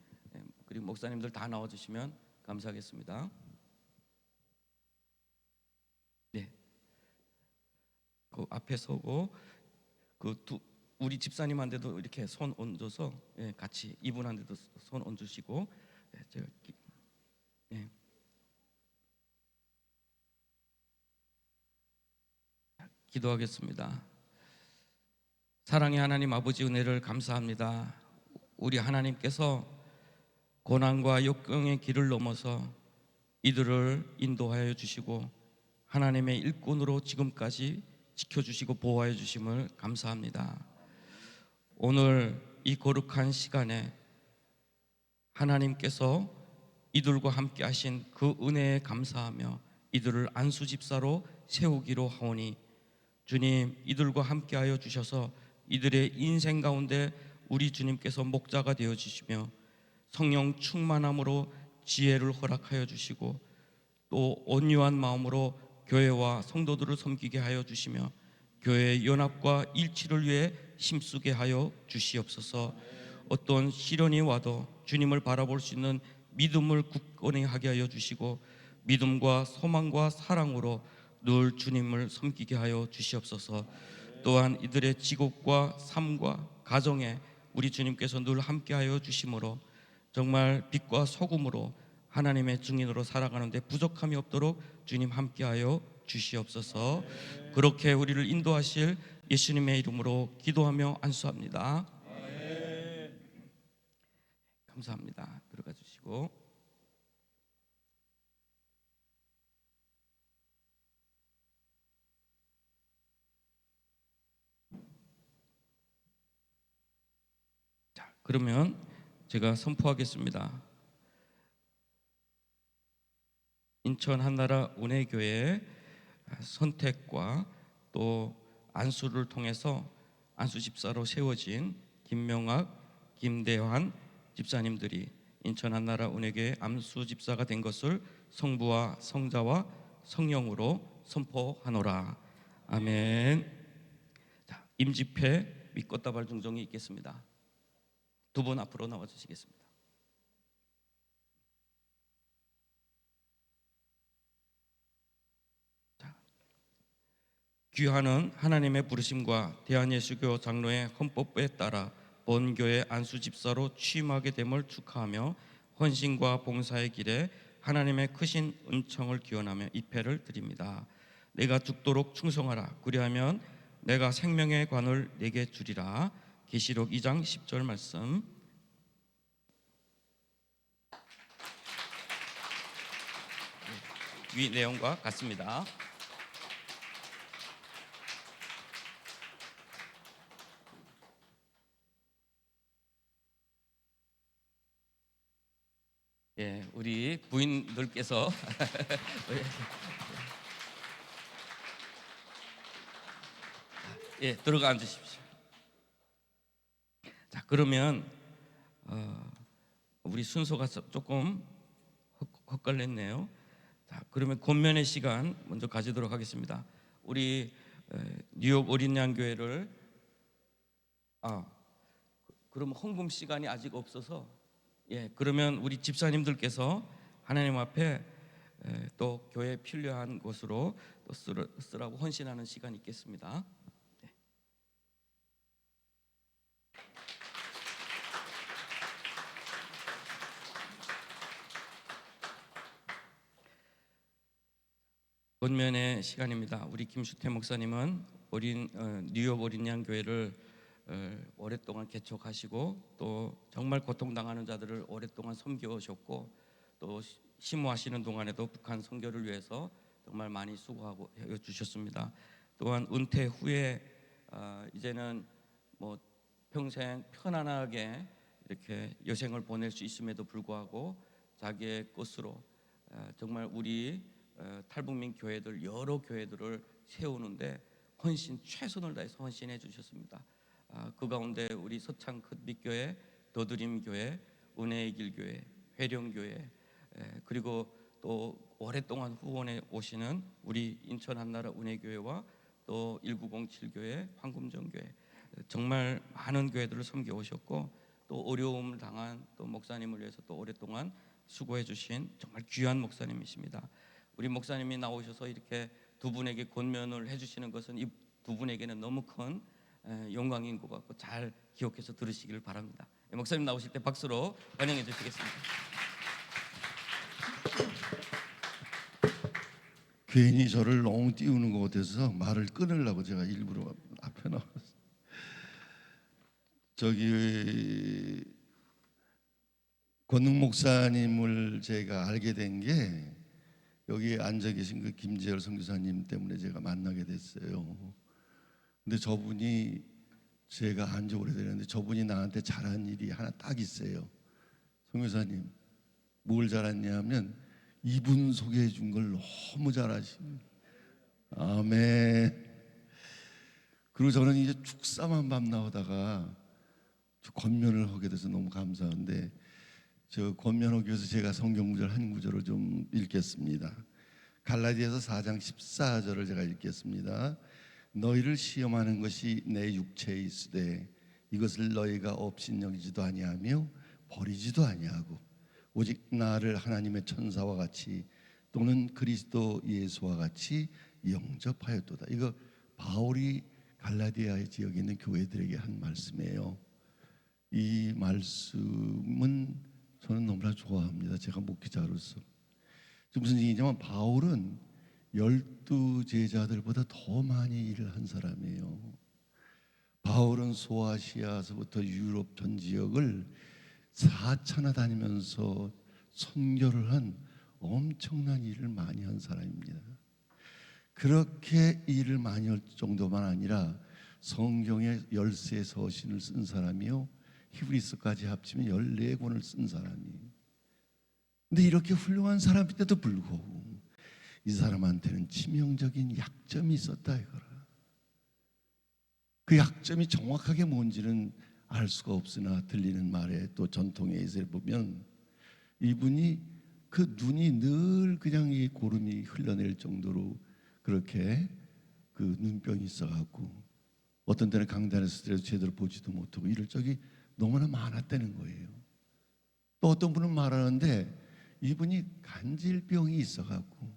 그리고 목사님들 다 나와 주시면 감사하겠습니다. 네, 그 앞에 서고 우리 집사님한테도 이렇게 손 얹어서 같이 이분한테도 손 얹으시고, 제가 기도하겠습니다. 사랑의 하나님 아버지, 은혜를 감사합니다. 우리 하나님께서 고난과 역경의 길을 넘어서 이들을 인도하여 주시고 하나님의 일꾼으로 지금까지 지켜주시고 보호하여 주심을 감사합니다. 오늘 이 거룩한 시간에 하나님께서 이들과 함께 하신 그 은혜에 감사하며 이들을 안수집사로 세우기로 하오니, 주님, 이들과 함께하여 주셔서 이들의 인생 가운데 우리 주님께서 목자가 되어 주시며 성령 충만함으로 지혜를 허락하여 주시고 또 온유한 마음으로 교회와 성도들을 섬기게 하여 주시며 교회의 연합과 일치를 위해 힘쓰게 하여 주시옵소서. 어떤 시련이 와도 주님을 바라볼 수 있는 믿음을 굳건히 하게 하여 주시고 믿음과 소망과 사랑으로 늘 주님을 섬기게 하여 주시옵소서. 또한 이들의 직업과 삶과 가정에 우리 주님께서 늘 함께하여 주심으로 정말 빛과 소금으로 하나님의 증인으로 살아가는데 부족함이 없도록 주님 함께하여 주시옵소서. 그렇게 우리를 인도하실 예수님의 이름으로 기도하며 안수합니다. 감사합니다. 들어가 주시고. 자, 그러면 제가 선포하겠습니다. 인천 한나라 은혜교회 선택과 또 안수를 통해서 안수 집사로 세워진 김명학, 김대환 집사님들이 인천 한나라 은혜교회 안수 집사가 된 것을 성부와 성자와 성령으로 선포하노라. 아멘. 자, 임집회 및 꽃다발 증정이 있겠습니다. 두 분 앞으로 나와 주시겠습니다. 귀하는 하나님의 부르심과 대한예수교 장로의 헌법에 따라 본교회 안수집사로 취임하게 됨을 축하하며 헌신과 봉사의 길에 하나님의 크신 은총을 기원하며 입회를 드립니다. 내가 죽도록 충성하라. 그리하면 내가 생명의 관을 내게 주리라. 계시록 2장 10절 말씀. 위 내용과 같습니다. 예, 우리 부인들께서 예, 들어가 앉으십시오. 자, 그러면 우리 순서가 조금 헛갈렸네요. 자, 그러면 권면의 시간 먼저 가지도록 하겠습니다. 우리 뉴욕 어린 양 교회를 그럼 헌금 시간이 아직 없어서 예, 그러면 우리 집사님들께서 하나님 앞에 또 교회에 필요한 것으로 또 쓰라고 헌신하는 시간이 있겠습니다. 네. 권면의 시간입니다. 우리 김수태 목사님은 뉴욕 어린 양 교회를 오랫동안 개척하시고 또 정말 고통당하는 자들을 오랫동안 섬겨오셨고 또 심호하시는 동안에도 북한 선교를 위해서 정말 많이 수고하고 해주셨습니다. 또한 은퇴 후에 이제는 뭐 평생 편안하게 이렇게 여생을 보낼 수 있음에도 불구하고 자기의 것으로 정말 우리 탈북민 교회들 여러 교회들을 세우는데 헌신 최선을 다해서 헌신해 주셨습니다. 그 가운데 우리 서창 큰빛교회, 더드림교회, 은혜의 길교회, 회령교회 그리고 또 오랫동안 후원해 오시는 우리 인천 한나라 은혜교회와 또 1907교회, 황금정교회 정말 많은 교회들을 섬겨 오셨고 또 어려움을 당한 또 목사님을 위해서 또 오랫동안 수고해 주신 정말 귀한 목사님이십니다. 우리 목사님이 나오셔서 이렇게 두 분에게 권면을 해주시는 것은 이 두 분에게는 너무 큰 영광인 것 같고 잘 기억해서 들으시기를 바랍니다. 목사님 나오실 때 박수로 환영해 주시겠습니다. 괜히 저를 너무 띄우는 것 같아서 말을 끊으려고 제가 일부러 앞에 나왔어요. 저기 권능 목사님을 제가 알게 된 게 여기 앉아 계신 그 김재열 선교사님 때문에 제가 만나게 됐어요. 근데 저분이 제가 안지 오래됐는데 저분이 나한테 잘한 일이 하나 딱 있어요. 선교사님 뭘 잘했냐면 이분 소개해 준 걸 너무 잘하시네. 아멘. 그리고 저는 이제 축사만 밤 나오다가 권면을 하게 돼서 너무 감사한데 저 권면하기 위해서 제가 성경 구절 한 구절을 좀 읽겠습니다. 갈라디아서 4장 14절을 제가 읽겠습니다. 너희를 시험하는 것이 내 육체에 있으되 이것을 너희가 업신여기지도 아니하며 버리지도 아니하고 오직 나를 하나님의 천사와 같이 또는 그리스도 예수와 같이 영접하였도다. 이거 바울이 갈라디아 지역에 있는 교회들에게 한 말씀이에요. 이 말씀은 저는 너무나 좋아합니다. 제가 목회자로서. 무슨 얘기냐면 바울은 12제자들보다 더 많이 일을 한 사람이에요. 바울은 소아시아서부터 유럽 전 지역을 4차나 다니면서 선교를 한 엄청난 일을 많이 한 사람입니다. 그렇게 일을 많이 할 정도만 아니라 성경의 13 서신을 쓴 사람이요, 히브리서까지 합치면 14권을 쓴 사람이에요. 근데 이렇게 훌륭한 사람인데도 불구하고 이 사람한테는 치명적인 약점이 있었다 이거라. 그 약점이 정확하게 뭔지는 알 수가 없으나 들리는 말에 또 전통에 의해 보면 이분이 그 눈이 늘 그냥 이 고름이 흘러낼 정도로 그렇게 그 눈병이 있어갖고 어떤 때는 강단에서 들어도 제대로 보지도 못하고 이럴 적이 너무나 많았다는 거예요. 또 어떤 분은 말하는데 이분이 간질병이 있어갖고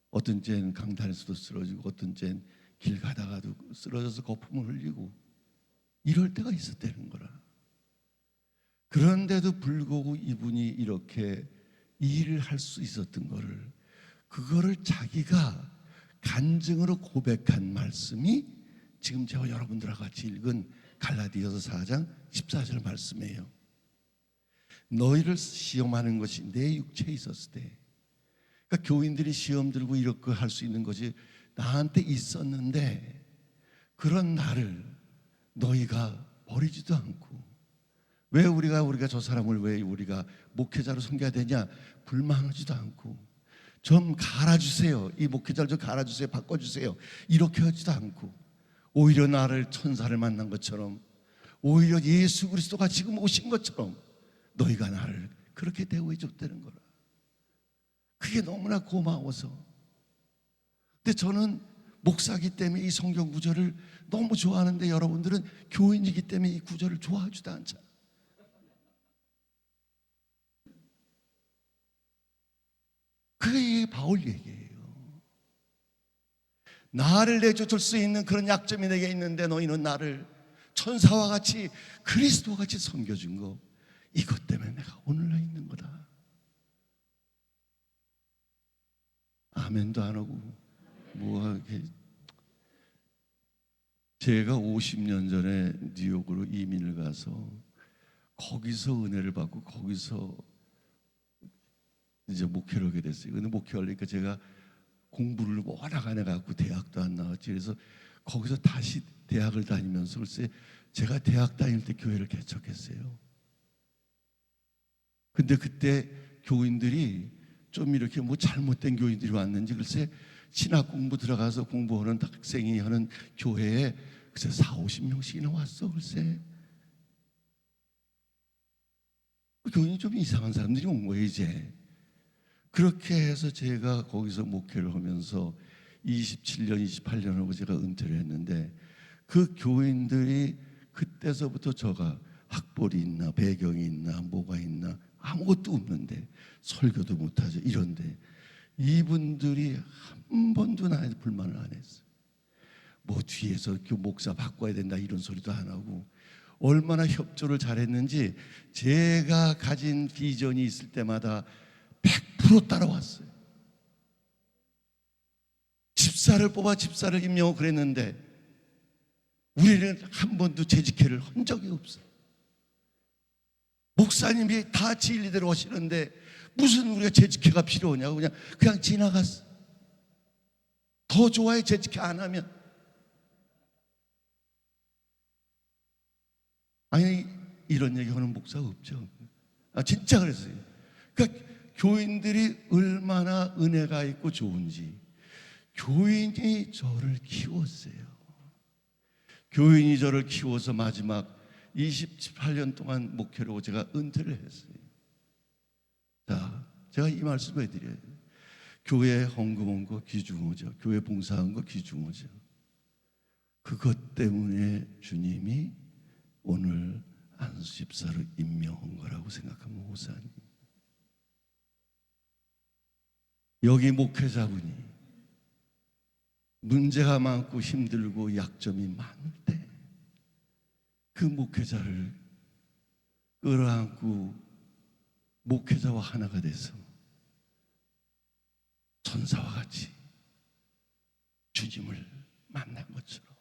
어떤 때는 강단에서도 쓰러지고 어떤 때는 길 가다가도 쓰러져서 거품을 흘리고 이럴 때가 있었다는 거라. 그런데도 불구하고 이분이 이렇게 일을 할 수 있었던 거를, 그거를 자기가 간증으로 고백한 말씀이 지금 제가 여러분들과 같이 읽은 갈라디아서 4장 14절 말씀이에요. 너희를 시험하는 것이 내 육체에 있었을 때, 그러니까 교인들이 시험 들고 이렇게 할 수 있는 것이 나한테 있었는데 그런 나를 너희가 버리지도 않고, 왜 우리가 저 사람을 왜 우리가 목회자로 섬겨야 되냐 불만하지도 않고, 좀 갈아주세요, 이 목회자를 좀 갈아주세요, 바꿔주세요 이렇게 하지도 않고, 오히려 나를 천사를 만난 것처럼, 오히려 예수 그리스도가 지금 오신 것처럼 너희가 나를 그렇게 대우해 줬다는 거라. 그게 너무나 고마워서. 근데 저는 목사기 때문에 이 성경 구절을 너무 좋아하는데 여러분들은 교인이기 때문에 이 구절을 좋아하지도 않잖아. 그게 바울 얘기예요. 나를 내쫓을 수 있는 그런 약점이 내게 있는데 너희는 나를 천사와 같이 그리스도와 같이 섬겨준 거, 이것 때문에 내가 오늘날 있는 거다. 아멘도 안 하고 뭐하게. 제가 50년 전에 뉴욕으로 이민을 가서 거기서 은혜를 받고 거기서 이제 목회를 하게 됐어요. 근데 목회하려니까 제가 공부를 워낙 안 해갖고 대학도 안 나왔지. 그래서 거기서 다시 대학을 다니면서 글쎄 제가 대학 다닐 때 교회를 개척했어요. 근데 그때 교인들이 좀 이렇게 뭐 잘못된 교인들이 왔는지 글쎄 신학 공부 들어가서 공부하는 학생이 하는 교회에 글쎄 40-50명씩이나 왔어. 글쎄 교인이 좀 이상한 사람들이 온 거예요. 이제 그렇게 해서 제가 거기서 목회를 하면서 27년 28년 하고 제가 은퇴를 했는데, 그 교인들이 그때서부터 저가 학벌이 있나 배경이 있나 뭐가 있나 아무것도 없는데 설교도 못하죠. 이런데 이분들이 한 번도 나한테 불만을 안 했어요. 뭐 뒤에서 목사 바꿔야 된다 이런 소리도 안 하고, 얼마나 협조를 잘했는지 제가 가진 비전이 있을 때마다 100% 따라왔어요. 집사를 뽑아 집사를 임명하고 그랬는데 우리는 한 번도 재직회를 한 적이 없어요. 목사님이 다 진리대로 하시는데 무슨 우리가 재직회가 필요하냐고 그냥 지나갔어. 더 좋아해 재직회 안 하면. 아니 이런 얘기하는 목사가 없죠. 진짜 그랬어요. 그러니까 교인들이 얼마나 은혜가 있고 좋은지 교인이 저를 키웠어요. 교인이 저를 키워서 마지막 28년 동안 목회로 제가 은퇴를 했어요. 자, 제가 이 말씀을 해드려요. 교회 헌금한 거 귀중하죠. 교회 봉사한 거 귀중하죠. 그것 때문에 주님이 오늘 안수 집사를 임명한 거라고 생각하면 목사님, 여기 목회자분이 문제가 많고 힘들고 약점이 많을 때 그 목회자를 끌어안고 목회자와 하나가 돼서 천사와 같이 주님을 만난 것처럼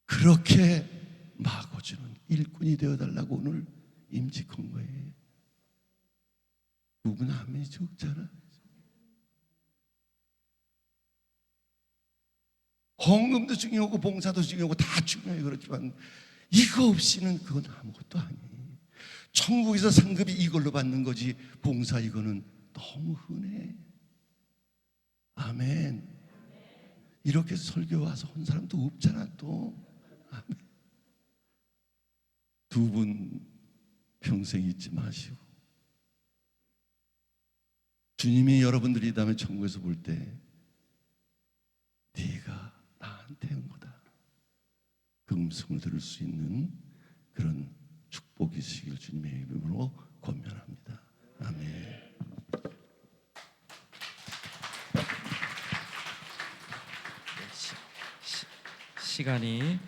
그렇게 막아주는 일꾼이 되어달라고 오늘 임직한 거예요. 누구나 아멘이 적잖아. 헌금도 중요하고 봉사도 중요하고 다 중요해요. 그렇지만 이거 없이는 그건 아무것도 아니에요. 천국에서 상급이 이걸로 받는 거지 봉사 이거는 너무 흔해. 아멘. 이렇게 설교 와서 온 사람도 없잖아 또. 아멘. 두 분 평생 잊지 마시고 주님이 여러분들이 이 다음에 천국에서 볼 때 네가 나한테 한 거다, 그 음성을 들을 수 있는 그런 축복이 있으길 주님의 이름으로 권면합니다. 아멘. 시간이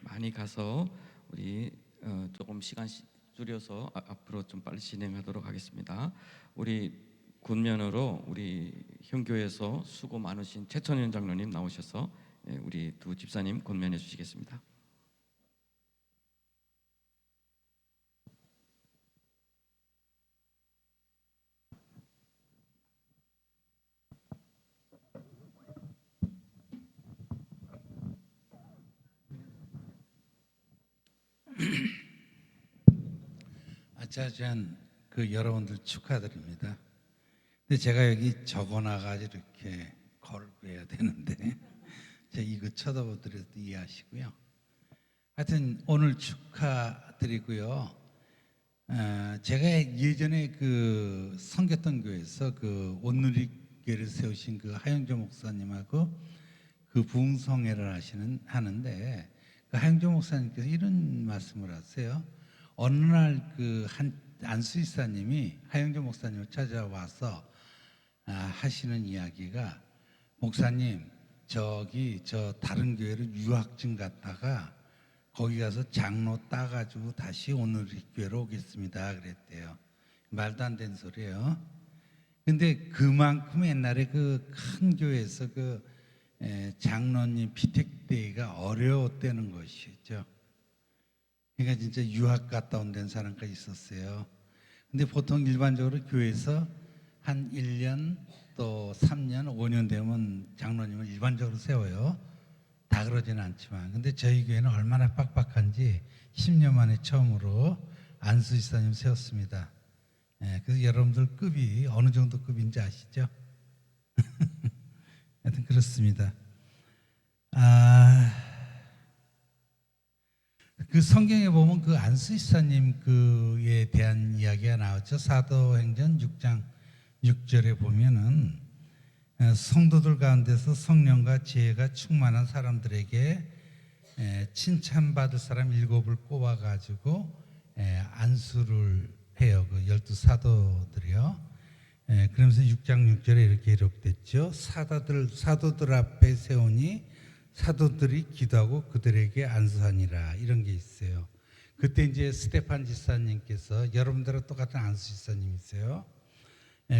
많이 가서 우리 조금 시간 줄여서 앞으로 좀 빨리 진행하도록 하겠습니다. 우리 군면으로 우리 형교에서 수고 많으신 최천현 장로님 나오셔서 우리 두 집사님 권면해 주시겠습니다. 아차전 그 여러분들 축하드립니다. 근데 제가 여기 적어놔가지고 이렇게 걸고 해야 되는데 제가 이거 쳐다보더라도 이해하시고요. 하여튼 오늘 축하드리고요. 제가 예전에 그 성겼던 교회에서 그 온누리교회를 세우신 그 하영조 목사님하고 그 부흥성회를 하는데 그 하영조 목사님께서 이런 말씀을 하세요. 어느 날 그 한 안수이사님이 하영조 목사님을 찾아와서 하시는 이야기가, 목사님 저기 저 다른 교회로 유학 좀 갔다가 거기 가서 장로 따가지고 다시 오늘 이 교회로 오겠습니다 그랬대요. 말도 안 되는 소리예요. 근데 그만큼 옛날에 그 큰 교회에서 그 장로님 피택되기가 어려웠다는 것이죠. 그러니까 진짜 유학 갔다 온 데는 사람까지 있었어요. 근데 보통 일반적으로 교회에서 한 1년 또 3년, 5년 되면 장로님을 일반적으로 세워요. 다 그러지는 않지만. 근데 저희 교회는 얼마나 빡빡한지 10년 만에 처음으로 안수지사님 세웠습니다. 그래서 여러분들 급이 어느 정도 급인지 아시죠? 하여튼 그렇습니다. 그 성경에 보면 그 안수지사님 그에 대한 이야기가 나왔죠. 사도행전 6장 6절에 보면은 성도들 가운데서 성령과 지혜가 충만한 사람들에게 칭찬받을 사람 7을 꼽아가지고 안수를 해요. 그 12사도들이요. 그러면서 6장 6절에 이렇게 기록됐죠. 사도들 앞에 세우니 사도들이 기도하고 그들에게 안수하니라, 이런 게 있어요. 그때 이제 스테판 지사님께서, 여러분들과 똑같은 안수 지사님이세요.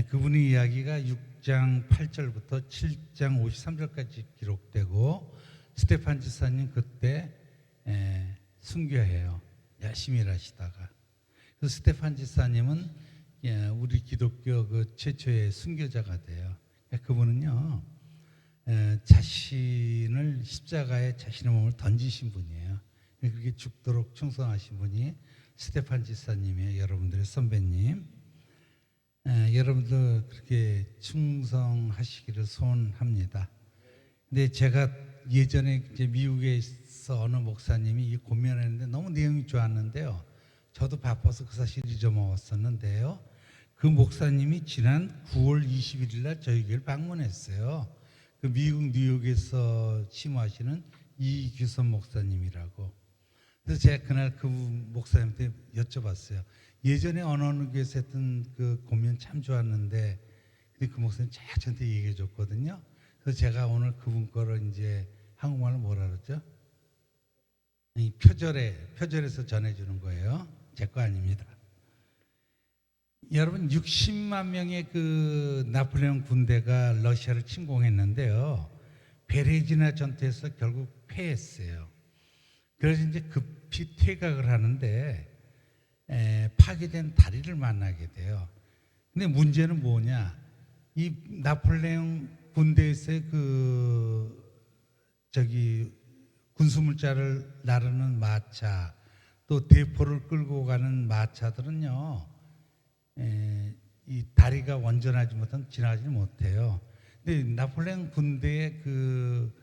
그분의 이야기가 6장 8절부터 7장 53절까지 기록되고, 스테판 지사님 그때 순교해요. 열심히 일하시다가. 그 스테판 지사님은 우리 기독교 그 최초의 순교자가 돼요. 그분은요, 자신을 십자가에 자신의 몸을 던지신 분이에요. 그렇게 죽도록 충성하신 분이 스테판 지사님이에요. 여러분들의 선배님. 여러분들 그렇게 충성하시기를 소원합니다. 근데 제가 예전에 이제 미국에서 어느 목사님이 이 고민했는데 너무 내용이 좋았는데요. 저도 바빠서 그 사실 잊어먹었었는데요. 그 목사님이 지난 9월 21일 날 저희 교회를 방문했어요. 그 미국 뉴욕에서 심호하시는 이규선 목사님이라고. 그래서 제가 그날 그 목사님한테 여쭤봤어요. 예전에 어느 교회에서 했던 그 공연 참 좋았는데, 근데 그 목사님 쫙 저한테 얘기해 줬거든요. 그래서 제가 오늘 그분 거를 이제 한국말로 뭐라 그러죠? 이 표절해서 전해주는 거예요. 제 거 아닙니다. 여러분 60만 명의 그 나폴레옹 군대가 러시아를 침공했는데요. 베레지나 전투에서 결국 패했어요. 그래서 이제 급히 퇴각을 하는데 파괴된 다리를 만나게 돼요. 근데 문제는 뭐냐? 이 나폴레옹 군대에서의 군수물자를 나르는 마차, 또 대포를 끌고 가는 마차들은요, 이 다리가 완전하지 못한 지나가지 못해요. 근데 나폴레옹 군대의 그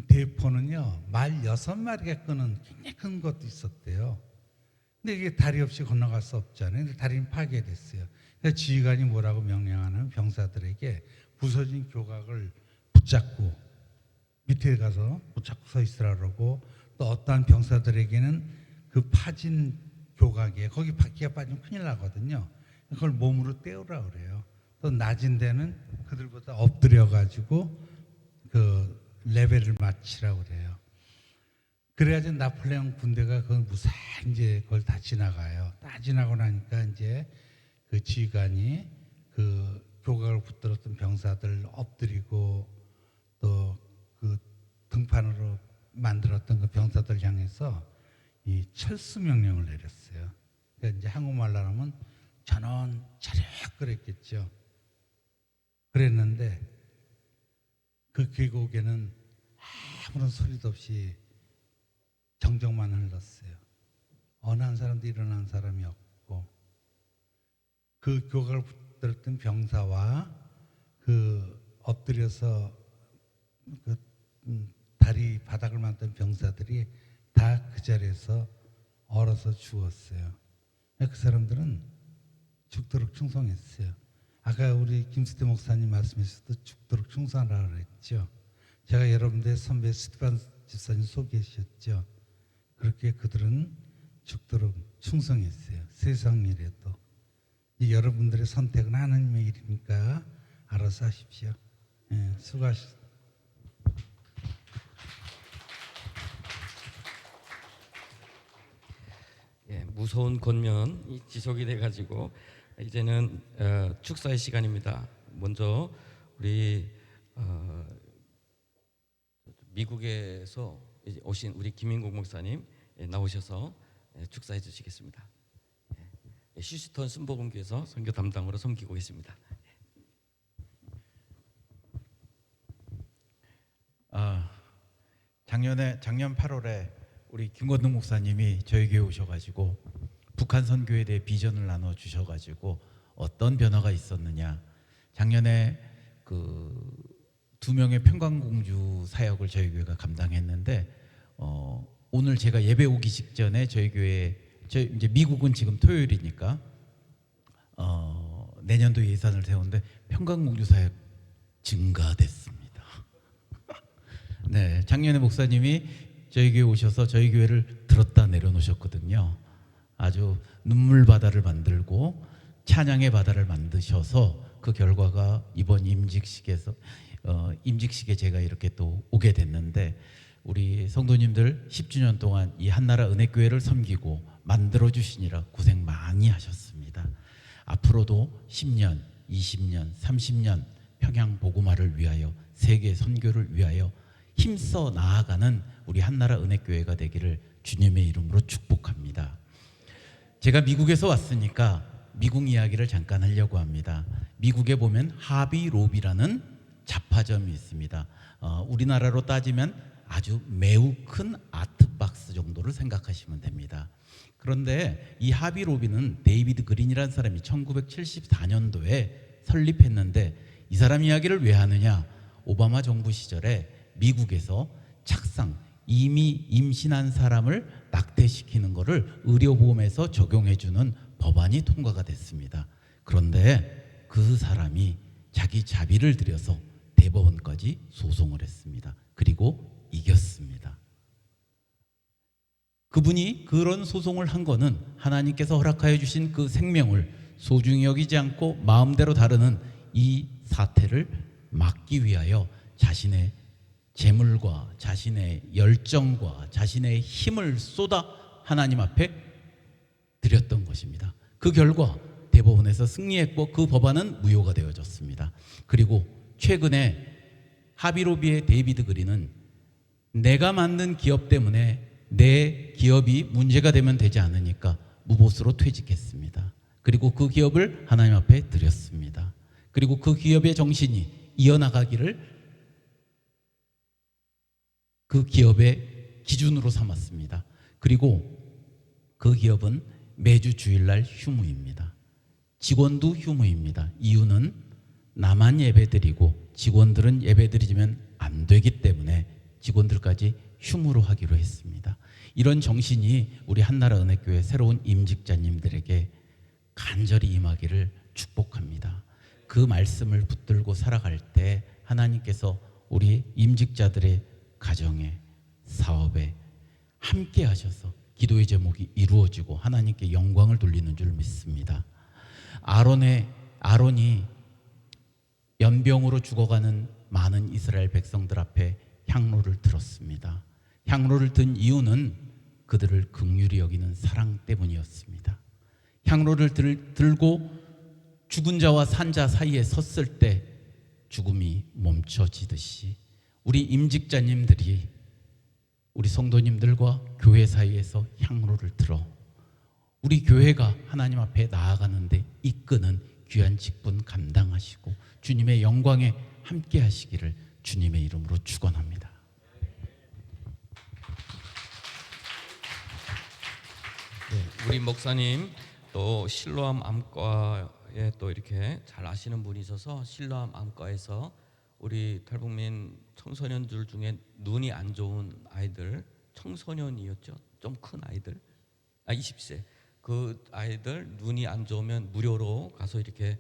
대포는요, 말 6마리가 끄는 굉장히 큰 것도 있었대요. 근데 이게 다리 없이 건너갈 수 없잖아요. 근데 다리는 파괴됐어요. 그래서 지휘관이 뭐라고 명령하는 병사들에게 부서진 교각을 붙잡고 밑에 가서 붙잡고 서 있으라 그러고, 또 어떠한 병사들에게는 그 파진 교각에 거기 바퀴가 빠지면 큰일 나거든요. 그걸 몸으로 떼우라 그래요. 또 낮은 데는 그들보다 엎드려 가지고 그 레벨을 맞추라고 그래요. 그래야지 나폴레옹 군대가 그걸 무사히 이제 그걸 다 지나가요. 다 지나고 나니까 이제 그 지휘관이 그 교각을 붙들었던 병사들 엎드리고, 또 그 등판으로 만들었던 그 병사들 향해서 이 철수 명령을 내렸어요. 그러니까 이제 한국말로 하면 전원 차렷 그랬겠죠. 그랬는데 그 계곡에는 아무런 소리도 없이 정적만 흘렀어요. 어느 한 사람도 일어난 사람이 없고, 그 교각을 붙들었던 병사와 그 엎드려서 그 다리 바닥을 만든 병사들이 다 그 자리에서 얼어서 죽었어요. 그 사람들은 죽도록 충성했어요. 아까 우리 김수태 목사님 말씀하셨도 죽도록 충성하라고 그랬죠. 제가 여러분들의 선배 스티반 집사님 소개하셨죠. 그렇게 그들은 죽도록 충성했어요. 세상 일에도. 이 여러분들의 선택은 하나님의 일이니까 알아서 하십시오. 수고하셨습니다. 무서운 권면이 지속이 돼가지고 이제는 축사의 시간입니다. 먼저 우리 미국에서 오신 우리 김인국 목사님 나오셔서 축사해 주시겠습니다. 휴스턴 순복음교회에서 선교 담당으로 섬기고 계십니다. 작년 8월에 우리 김건동 목사님이 저희 교회 오셔가지고 북한 선교에 대해 비전을 나눠 주셔가지고 어떤 변화가 있었느냐. 작년에 그 2명의 평강공주 사역을 저희 교회가 감당했는데, 오늘 제가 예배 오기 직전에 저희 교회, 이제 미국은 지금 토요일이니까 내년도 예산을 세웠는데 평강공주 사역 증가됐습니다. 네, 작년에 목사님이 저희 교회 오셔서 저희 교회를 들었다 내려놓으셨거든요. 아주 눈물 바다를 만들고 찬양의 바다를 만드셔서 그 결과가 이번 임직식에 제가 이렇게 또 오게 됐는데, 우리 성도님들 10주년 동안 이 한나라 은혜교회를 섬기고 만들어 주시니라 고생 많이 하셨습니다. 앞으로도 10년, 20년, 30년 평양 복음화를 위하여, 세계 선교를 위하여 힘써 나아가는 우리 한나라 은혜교회가 되기를 주님의 이름으로 축복합니다. 제가 미국에서 왔으니까 미국 이야기를 잠깐 하려고 합니다. 미국에 보면 하비로비라는 잡화점이 있습니다. 우리나라로 따지면 아주 매우 큰 아트박스 정도를 생각하시면 됩니다. 그런데 이 하비로비는 데이비드 그린이라는 사람이 1974년도에 설립했는데, 이 사람 이야기를 왜 하느냐? 오바마 정부 시절에 미국에서 착상, 이미 임신한 사람을 낙태시키는 것을 의료보험에서 적용해주는 법안이 통과가 됐습니다. 그런데 그 사람이 자기 자비를 들여서 대법원까지 소송을 했습니다. 그리고 이겼습니다. 그분이 그런 소송을 한 거는 하나님께서 허락하여 주신 그 생명을 소중히 여기지 않고 마음대로 다루는 이 사태를 막기 위하여 자신의 재물과 자신의 열정과 자신의 힘을 쏟아 하나님 앞에 드렸던 것입니다. 그 결과 대법원에서 승리했고 그 법안은 무효가 되어졌습니다. 그리고 최근에 하비로비의 데이비드 그린은 내가 만든 기업 때문에 내 기업이 문제가 되면 되지 않으니까 무보수로 퇴직했습니다. 그리고 그 기업을 하나님 앞에 드렸습니다. 그리고 그 기업의 정신이 이어나가기를 그 기업의 기준으로 삼았습니다. 그리고 그 기업은 매주 주일날 휴무입니다. 직원도 휴무입니다. 이유는 나만 예배드리고 직원들은 예배드리면 안 되기 때문에 직원들까지 휴무로 하기로 했습니다. 이런 정신이 우리 한나라 은혜교회 새로운 임직자님들에게 간절히 임하기를 축복합니다. 그 말씀을 붙들고 살아갈 때 하나님께서 우리 임직자들의 가정에, 사업에 함께 하셔서 기도의 제목이 이루어지고 하나님께 영광을 돌리는 줄 믿습니다. 아론이 연병으로 죽어가는 많은 이스라엘 백성들 앞에 향로를 들었습니다. 향로를 든 이유는 그들을 긍휼히 여기는 사랑 때문이었습니다. 향로를 들고 죽은 자와 산 자 사이에 섰을 때 죽음이 멈춰지듯이 우리 임직자님들이 우리 성도님들과 교회 사이에서 향로를 들어 우리 교회가 하나님 앞에 나아가는데 이끄는 귀한 직분 감당하시고 주님의 영광에 함께 하시기를 주님의 이름으로 축원합니다. 네, 우리 목사님 또 실로암 암과에 또 이렇게 잘 아시는 분이 있어서 실로암 암과에서 우리 탈북민 청소년들 중에 눈이 안 좋은 아이들, 청소년이었죠. 좀 큰 아이들, 20세 그 아이들 눈이 안 좋으면 무료로 가서 이렇게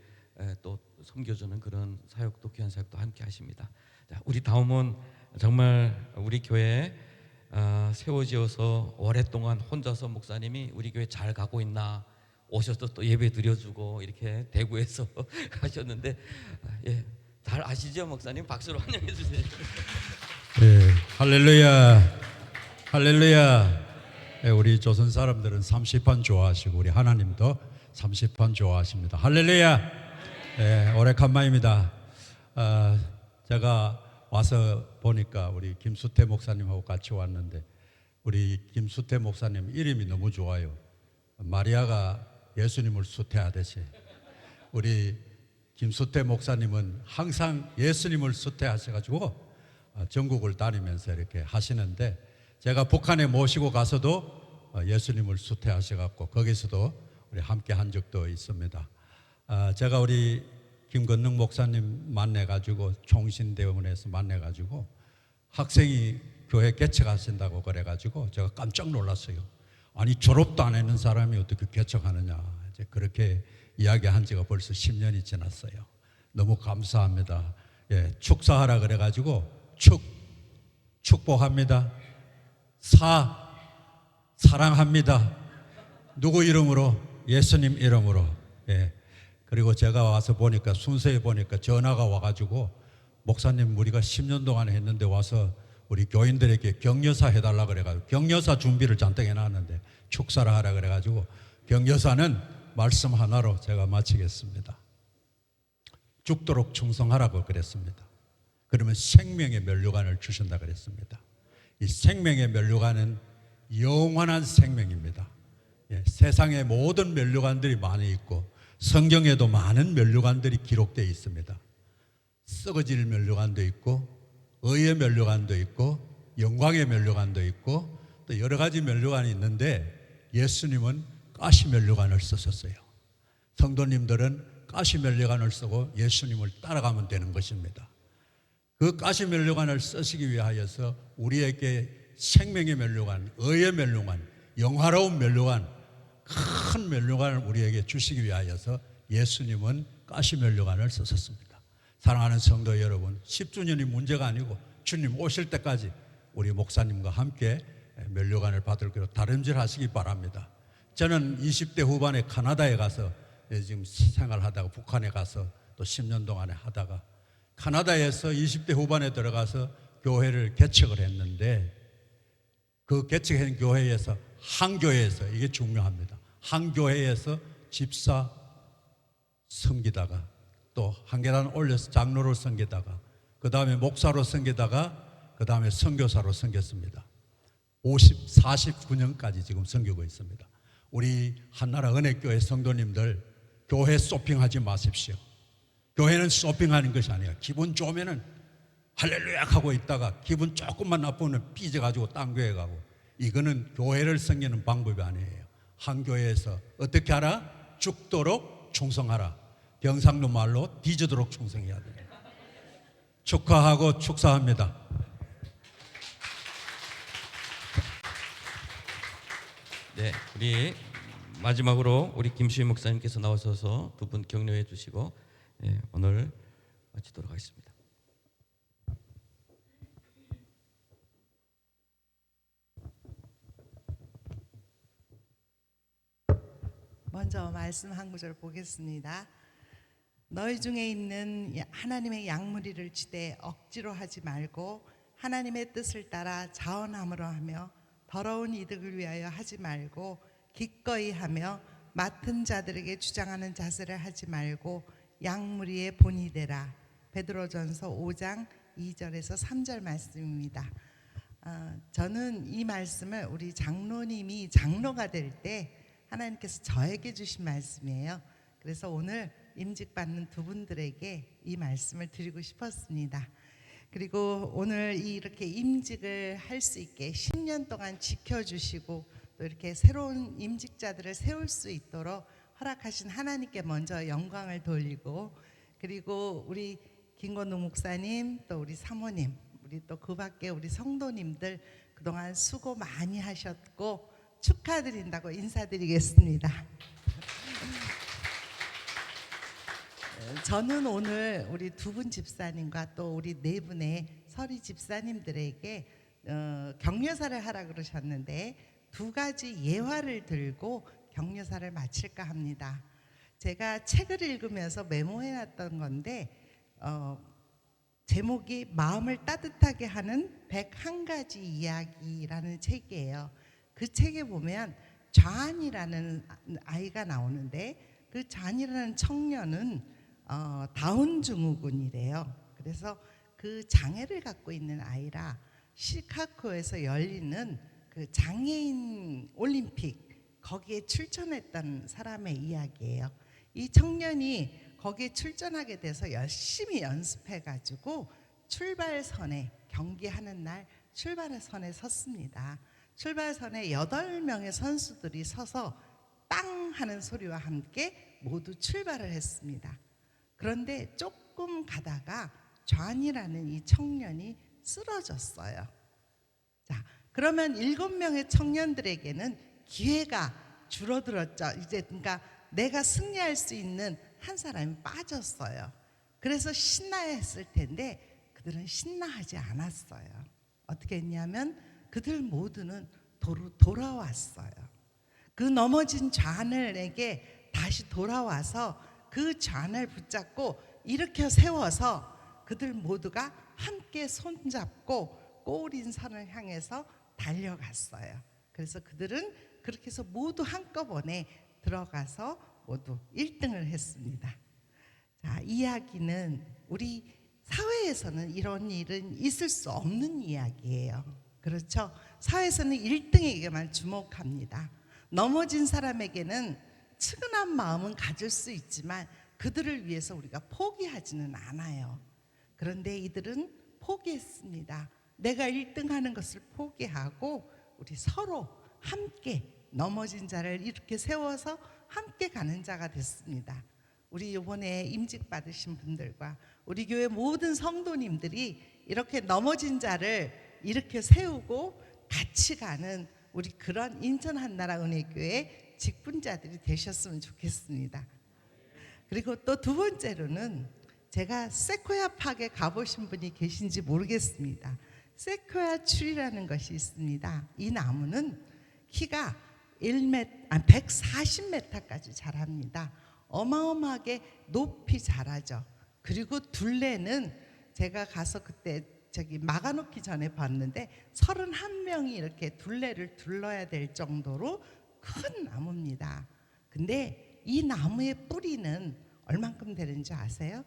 또 섬겨주는 그런 사역도 귀한 사역도 함께 하십니다. 자, 우리 다음은 정말 우리 교회 세워지어서 오랫동안 혼자서 목사님이 우리 교회 잘 가고 있나 오셔서 또 예배 드려주고 이렇게 대구에서 하셨는데 예, 잘 아시죠 목사님? 박수로 환영해 주세요. 네, 할렐루야, 할렐루야. 네, 우리 조선 사람들은 30판 좋아하시고 우리 하나님도 30판 좋아하십니다. 할렐루야. 네, 오래간만입니다. 제가 와서 보니까 우리 김수태 목사님하고 같이 왔는데 우리 김수태 목사님 이름이 너무 좋아요. 마리아가 예수님을 수태하듯이 우리 김수태 목사님은 항상 예수님을 수태하셔가지고 전국을 다니면서 이렇게 하시는데 제가 북한에 모시고 가서도 예수님을 수태하셔갖고 거기서도 우리 함께 한 적도 있습니다. 제가 우리 김건능 목사님 만나가지고 총신대원에서 만나가지고 학생이 교회 개척하신다고 그래가지고 제가 깜짝 놀랐어요. 아니 졸업도 안 했는 사람이 어떻게 개척하느냐 이제 그렇게 이야기한 지가 벌써 10년이 지났어요. 너무 감사합니다. 예, 축사하라 그래가지고 축복합니다. 사랑합니다. 누구 이름으로? 예수님 이름으로. 예. 그리고 제가 와서 보니까 순서에 보니까 전화가 와가지고 목사님 우리가 10년 동안 했는데 와서 우리 교인들에게 격려사 해달라 그래가지고 격려사 준비를 잔뜩 해놨는데 축사를 하라 그래가지고 격려사는 말씀 하나로 제가 마치겠습니다. 죽도록 충성하라고 그랬습니다. 그러면 생명의 면류관을 주신다 그랬습니다. 이 생명의 면류관은 영원한 생명입니다. 예, 세상에 모든 면류관들이 많이 있고 성경에도 많은 면류관들이 기록되어 있습니다. 썩어질 면류관도 있고 의의 면류관도 있고 영광의 면류관도 있고 또 여러 가지 면류관이 있는데 예수님은 가시 면류관을 쓰셨어요. 성도님들은 가시 면류관을 쓰고 예수님을 따라가면 되는 것입니다. 그 가시 면류관을 쓰시기 위하여서 우리에게 생명의 면류관, 의의 면류관, 영화로운 면류관, 큰 면류관을 우리에게 주시기 위하여서 예수님은 가시 면류관을 쓰셨습니다. 사랑하는 성도 여러분, 10주년이 문제가 아니고 주님 오실 때까지 우리 목사님과 함께 면류관을 받을 기로 다름질하시기 바랍니다. 저는 20대 후반에 카나다에 가서 지금 생활하다가 북한에 가서 또 10년 동안에 하다가 카나다에서 20대 후반에 들어가서 교회를 개척을 했는데 그 개척한 교회에서 한 교회에서 이게 중요합니다. 한 교회에서 집사 섬기다가 또 한 계단 올려서 장로를 섬기다가 그 다음에 목사로 섬기다가 그 다음에 선교사로 섬겼습니다. 49년까지 지금 섬기고 있습니다. 우리 한나라 은혜교회 성도님들 교회 쇼핑하지 마십시오. 교회는 쇼핑하는 것이 아니에요. 기분 좋으면은 할렐루야 하고 있다가 기분 조금만 나쁘면 삐져가지고 딴 교회 가고, 이거는 교회를 섬기는 방법이 아니에요. 한 교회에서 어떻게 하라? 죽도록 충성하라. 경상도 말로 뒤지도록 충성해야 돼요. 축하하고 축사합니다. 네, 우리 마지막으로 우리 김수희 목사님께서 나오셔서 두 분 격려해 주시고 오늘 마치도록 하겠습니다. 먼저 말씀 한 구절 보겠습니다. 너희 중에 있는 하나님의 양무리를 치되 억지로 하지 말고 하나님의 뜻을 따라 자원함으로 하며 더러운 이득을 위하여 하지 말고 기꺼이 하며 맡은 자들에게 주장하는 자세를 하지 말고 양무리의 본이 되라. 베드로전서 5장 2절에서 3절 말씀입니다. 저는 이 말씀을 우리 장로님이 장로가 될 때 하나님께서 저에게 주신 말씀이에요. 그래서 오늘 임직받는 두 분들에게 이 말씀을 드리고 싶었습니다. 그리고 오늘 이렇게 임직을 할 수 있게 10년 동안 지켜주시고 또 이렇게 새로운 임직자들을 세울 수 있도록 허락하신 하나님께 먼저 영광을 돌리고, 그리고 우리 김건우 목사님 또 우리 사모님, 우리 또 그 밖에 우리 성도님들 그동안 수고 많이 하셨고 축하드린다고 인사드리겠습니다. 저는 오늘 우리 두 분 집사님과 또 우리 네 분의 서리 집사님들에게 격려사를 하라 그러셨는데 두 가지 예화를 들고 격려사를 마칠까 합니다. 제가 책을 읽으면서 메모해놨던 건데 제목이 마음을 따뜻하게 하는 101가지 이야기라는 책이에요. 그 책에 보면 좌안이라는 아이가 나오는데 그 좌안이라는 청년은 다운 증후군이래요. 그래서 그 장애를 갖고 있는 아이라 시카고에서 열리는 그 장애인 올림픽 거기에 출전했던 사람의 이야기예요. 이 청년이 거기에 출전하게 돼서 열심히 연습해가지고 출발선에 경기하는 날 출발선에 섰습니다. 출발선에 8명의 선수들이 서서 땅 하는 소리와 함께 모두 출발을 했습니다. 그런데 조금 가다가 좌안이라는 이 청년이 쓰러졌어요. 자, 그러면 7명의 청년들에게는 기회가 줄어들었죠. 이제 그러니까 내가 승리할 수 있는 한 사람이 빠졌어요. 그래서 신나했을 텐데 그들은 신나하지 않았어요. 어떻게 했냐면 그들 모두는 돌아왔어요. 그 넘어진 좌안에게 다시 돌아와서 그 좌안을 붙잡고 일으켜 세워서 그들 모두가 함께 손잡고 꼬울인 산을 향해서 달려갔어요. 그래서 그들은 그렇게 해서 모두 한꺼번에 들어가서 모두 1등을 했습니다. 자, 이야기는 우리 사회에서는 이런 일은 있을 수 없는 이야기예요. 그렇죠? 사회에서는 1등에게만 주목합니다. 넘어진 사람에게는 측은한 마음은 가질 수 있지만 그들을 위해서 우리가 포기하지는 않아요. 그런데 이들은 포기했습니다. 내가 1등하는 것을 포기하고 우리 서로 함께 넘어진 자를 이렇게 세워서 함께 가는 자가 됐습니다. 우리 이번에 임직 받으신 분들과 우리 교회 모든 성도님들이 이렇게 넘어진 자를 이렇게 세우고 같이 가는 우리 그런 인천 한나라 은혜교회 직분자들이 되셨으면 좋겠습니다. 그리고 또 두 번째로는 제가 세코야 팍에 가보신 분이 계신지 모르겠습니다. 세코야 추리라는 것이 있습니다. 이 나무는 키가 140m까지 자랍니다. 어마어마하게 높이 자라죠. 그리고 둘레는 제가 가서 그때 저기 막아놓기 전에 봤는데 31명이 이렇게 둘레를 둘러야 될 정도로 큰 나무입니다. 근데 이 나무의 뿌리는 얼만큼 되는지 아세요?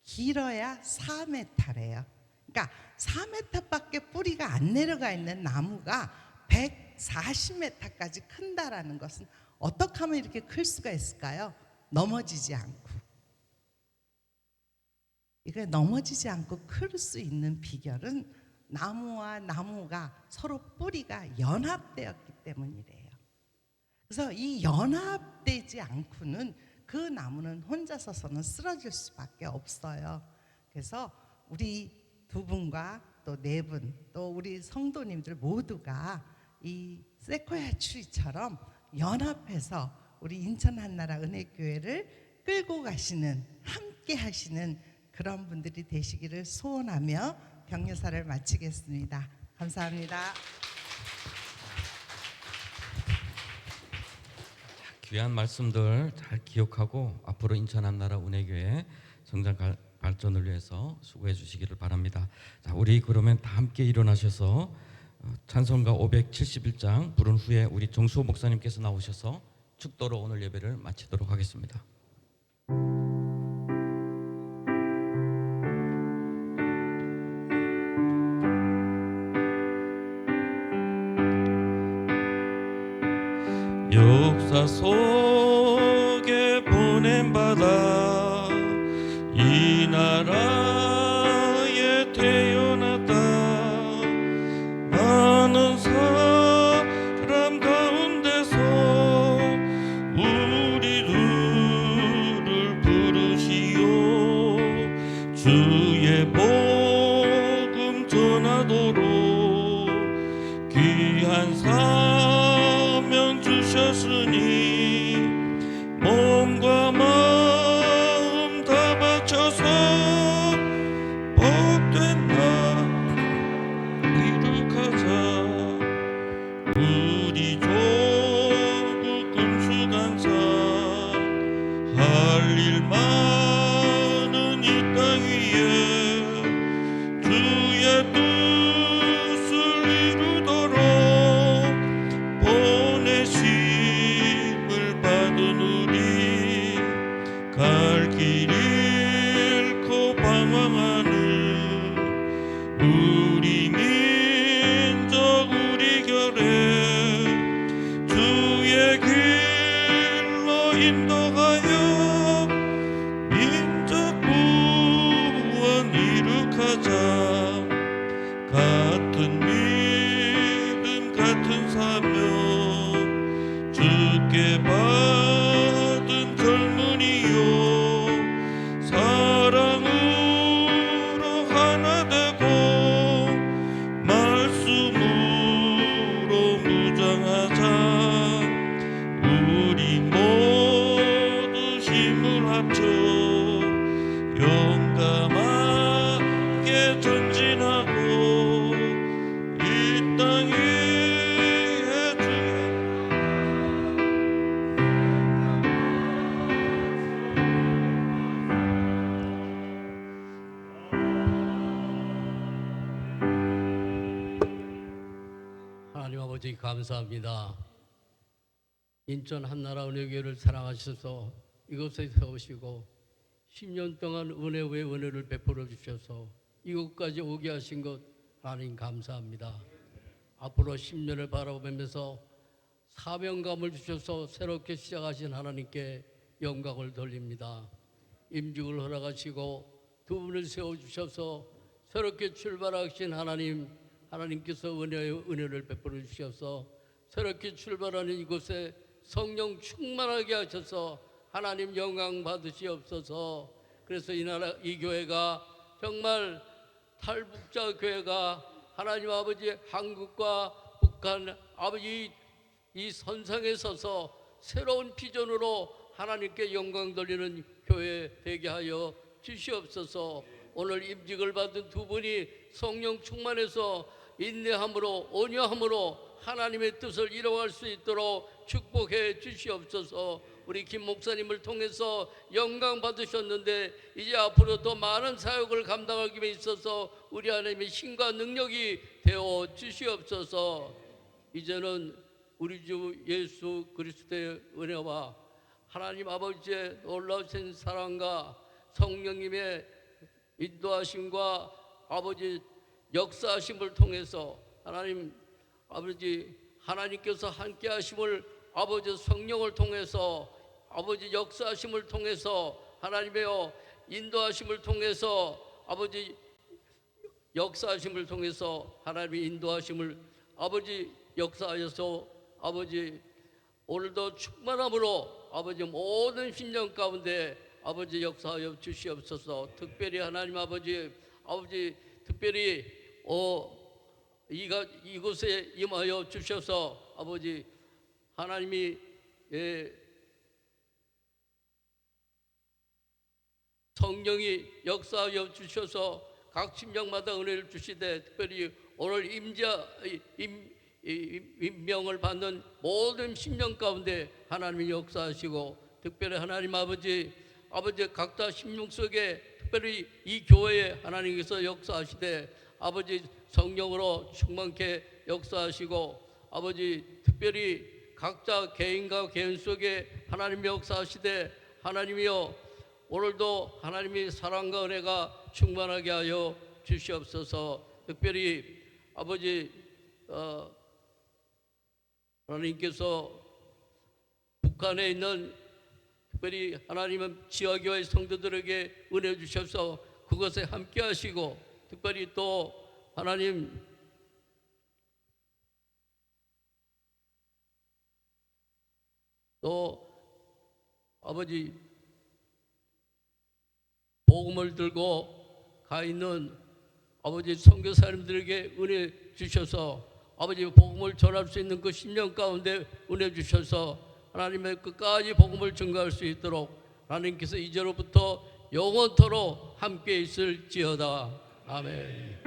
길어야 4m래요. 그러니까 4m밖에 뿌리가 안 내려가 있는 나무가 140m까지 큰다라는 것은 어떻게 하면 이렇게 클 수가 있을까요? 넘어지지 않고. 이거 넘어지지 않고 클 수 있는 비결은 나무와 나무가 서로 뿌리가 연합되었기 때문이래요. 그래서 이 연합되지 않고는 그 나무는 혼자 서서는 쓰러질 수밖에 없어요. 그래서 우리 두 분과 또 네 분, 또 우리 성도님들 모두가 이 세코야 추리처럼 연합해서 우리 인천 한나라 은혜교회를 끌고 가시는, 함께 하시는 그런 분들이 되시기를 소원하며 경례사를 마치겠습니다. 감사합니다. 귀한 말씀들 잘 기억하고 앞으로 인천 한나라 은혜교회 성장 발전을 위해서 수고해 주시기를 바랍니다. 자, 우리 그러면 다 함께 일어나셔서 찬송가 571장 부른 후에 우리 정수호 목사님께서 나오셔서 축도로 오늘 예배를 마치도록 하겠습니다. 역사 속에 보냄받아 이 나라에 태어났다. 많은 사람 가운데서 우리들을 부르시오. 주의 복음 전하도록 귀한 사명 주셨으니 몸과 마음 다 바쳐서 복된 나 이룩하자. 우리 조국 금수강사 할 일 많은 이 땅 위에 주의 뜻을 이루도록 보내심을 받은 우리 갈 길 잃고 방황하는 우리 민족 우리 결에 주의 길로 인도하여 민족 구원 이룩하자. 같은 믿음 같은 사명 주께 받은 젊은이요 사랑으로 하나 되고 말씀으로 무장하자. 우리 모두 힘을 합쳐 용감하게 전진하고 이 땅 위에 주의 하나님 아버지 감사합니다. 인천 한나라 은혜교회를 사랑하셔서 이곳에 세우시고 10년 동안 은혜 외 은혜를 베풀어 주셔서 이곳까지 오게 하신 것 하나님 감사합니다. 앞으로 10년을 바라보면서 사명감을 주셔서 새롭게 시작하신 하나님께 영광을 돌립니다. 임직을 허락하시고 두 분을 세워주셔서 새롭게 출발하신 하나님께서 은혜를 베풀어 주셔서 새롭게 출발하는 이곳에 성령 충만하게 하셔서 하나님 영광 받으시옵소서. 그래서 이 교회가 정말 탈북자 교회가 하나님 아버지 한국과 북한 아버지 이 선상에 서서 새로운 비전으로 하나님께 영광 돌리는 교회 되게 하여 주시옵소서. 오늘 임직을 받은 두 분이 성령 충만해서 인내함으로 온유함으로 하나님의 뜻을 이뤄갈 수 있도록 축복해 주시옵소서. 우리 김 목사님을 통해서 영광 받으셨는데 이제 앞으로 더 많은 사역을 감당하기 위해 있어서 우리 하나님의 힘과 능력이 되어 주시옵소서. 이제는 우리 주 예수 그리스도의 은혜와 하나님 아버지의 놀라우신 사랑과 성령님의 인도하심과 아버지 역사하심을 통해서 하나님 아버지 하나님께서 함께 하심을 아버지 성령을 통해서 아버지 역사하심을 통해서 하나님의 인도하심을 통해서 아버지 역사하심을 통해서 하나님의 인도하심을 아버지 역사하셔서 아버지 오늘도 충만함으로 아버지 모든 심령 가운데 아버지 역사하여 주시옵소서. 특별히 하나님 아버지 특별히 이곳에 임하여 주셔서 아버지 하나님이 성령이 역사하여 주셔서 각 심령마다 은혜를 주시되 특별히 오늘 임명을 받는 모든 심령 가운데 하나님이 역사하시고 특별히 하나님 아버지 각자 심령 속에 특별히 이 교회에 하나님께서 역사하시되 아버지 성령으로 충만케 역사하시고 아버지 특별히 각자 개인과 개인 속에 하나님이 역사하시되 하나님이여 오늘도 하나님의 사랑과 은혜가 충만하게 하여 주시옵소서. 특별히 아버지 하나님께서 북한에 있는 특별히 하나님은 지하교회 성도들에게 은혜 주셔서 그것에 함께 하시고 특별히 또 하나님 또 아버지 복음을 들고 가 있는 아버지 선교사님들에게 은혜 주셔서 아버지 복음을 전할 수 있는 그 심령 가운데 은혜 주셔서 하나님의 끝까지 복음을 증거할 수 있도록 하나님께서 이제로부터 영원토록 함께 있을지어다. 아멘.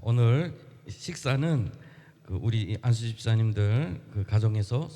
오늘 식사는 우리 안수 집사님들 그 가정에서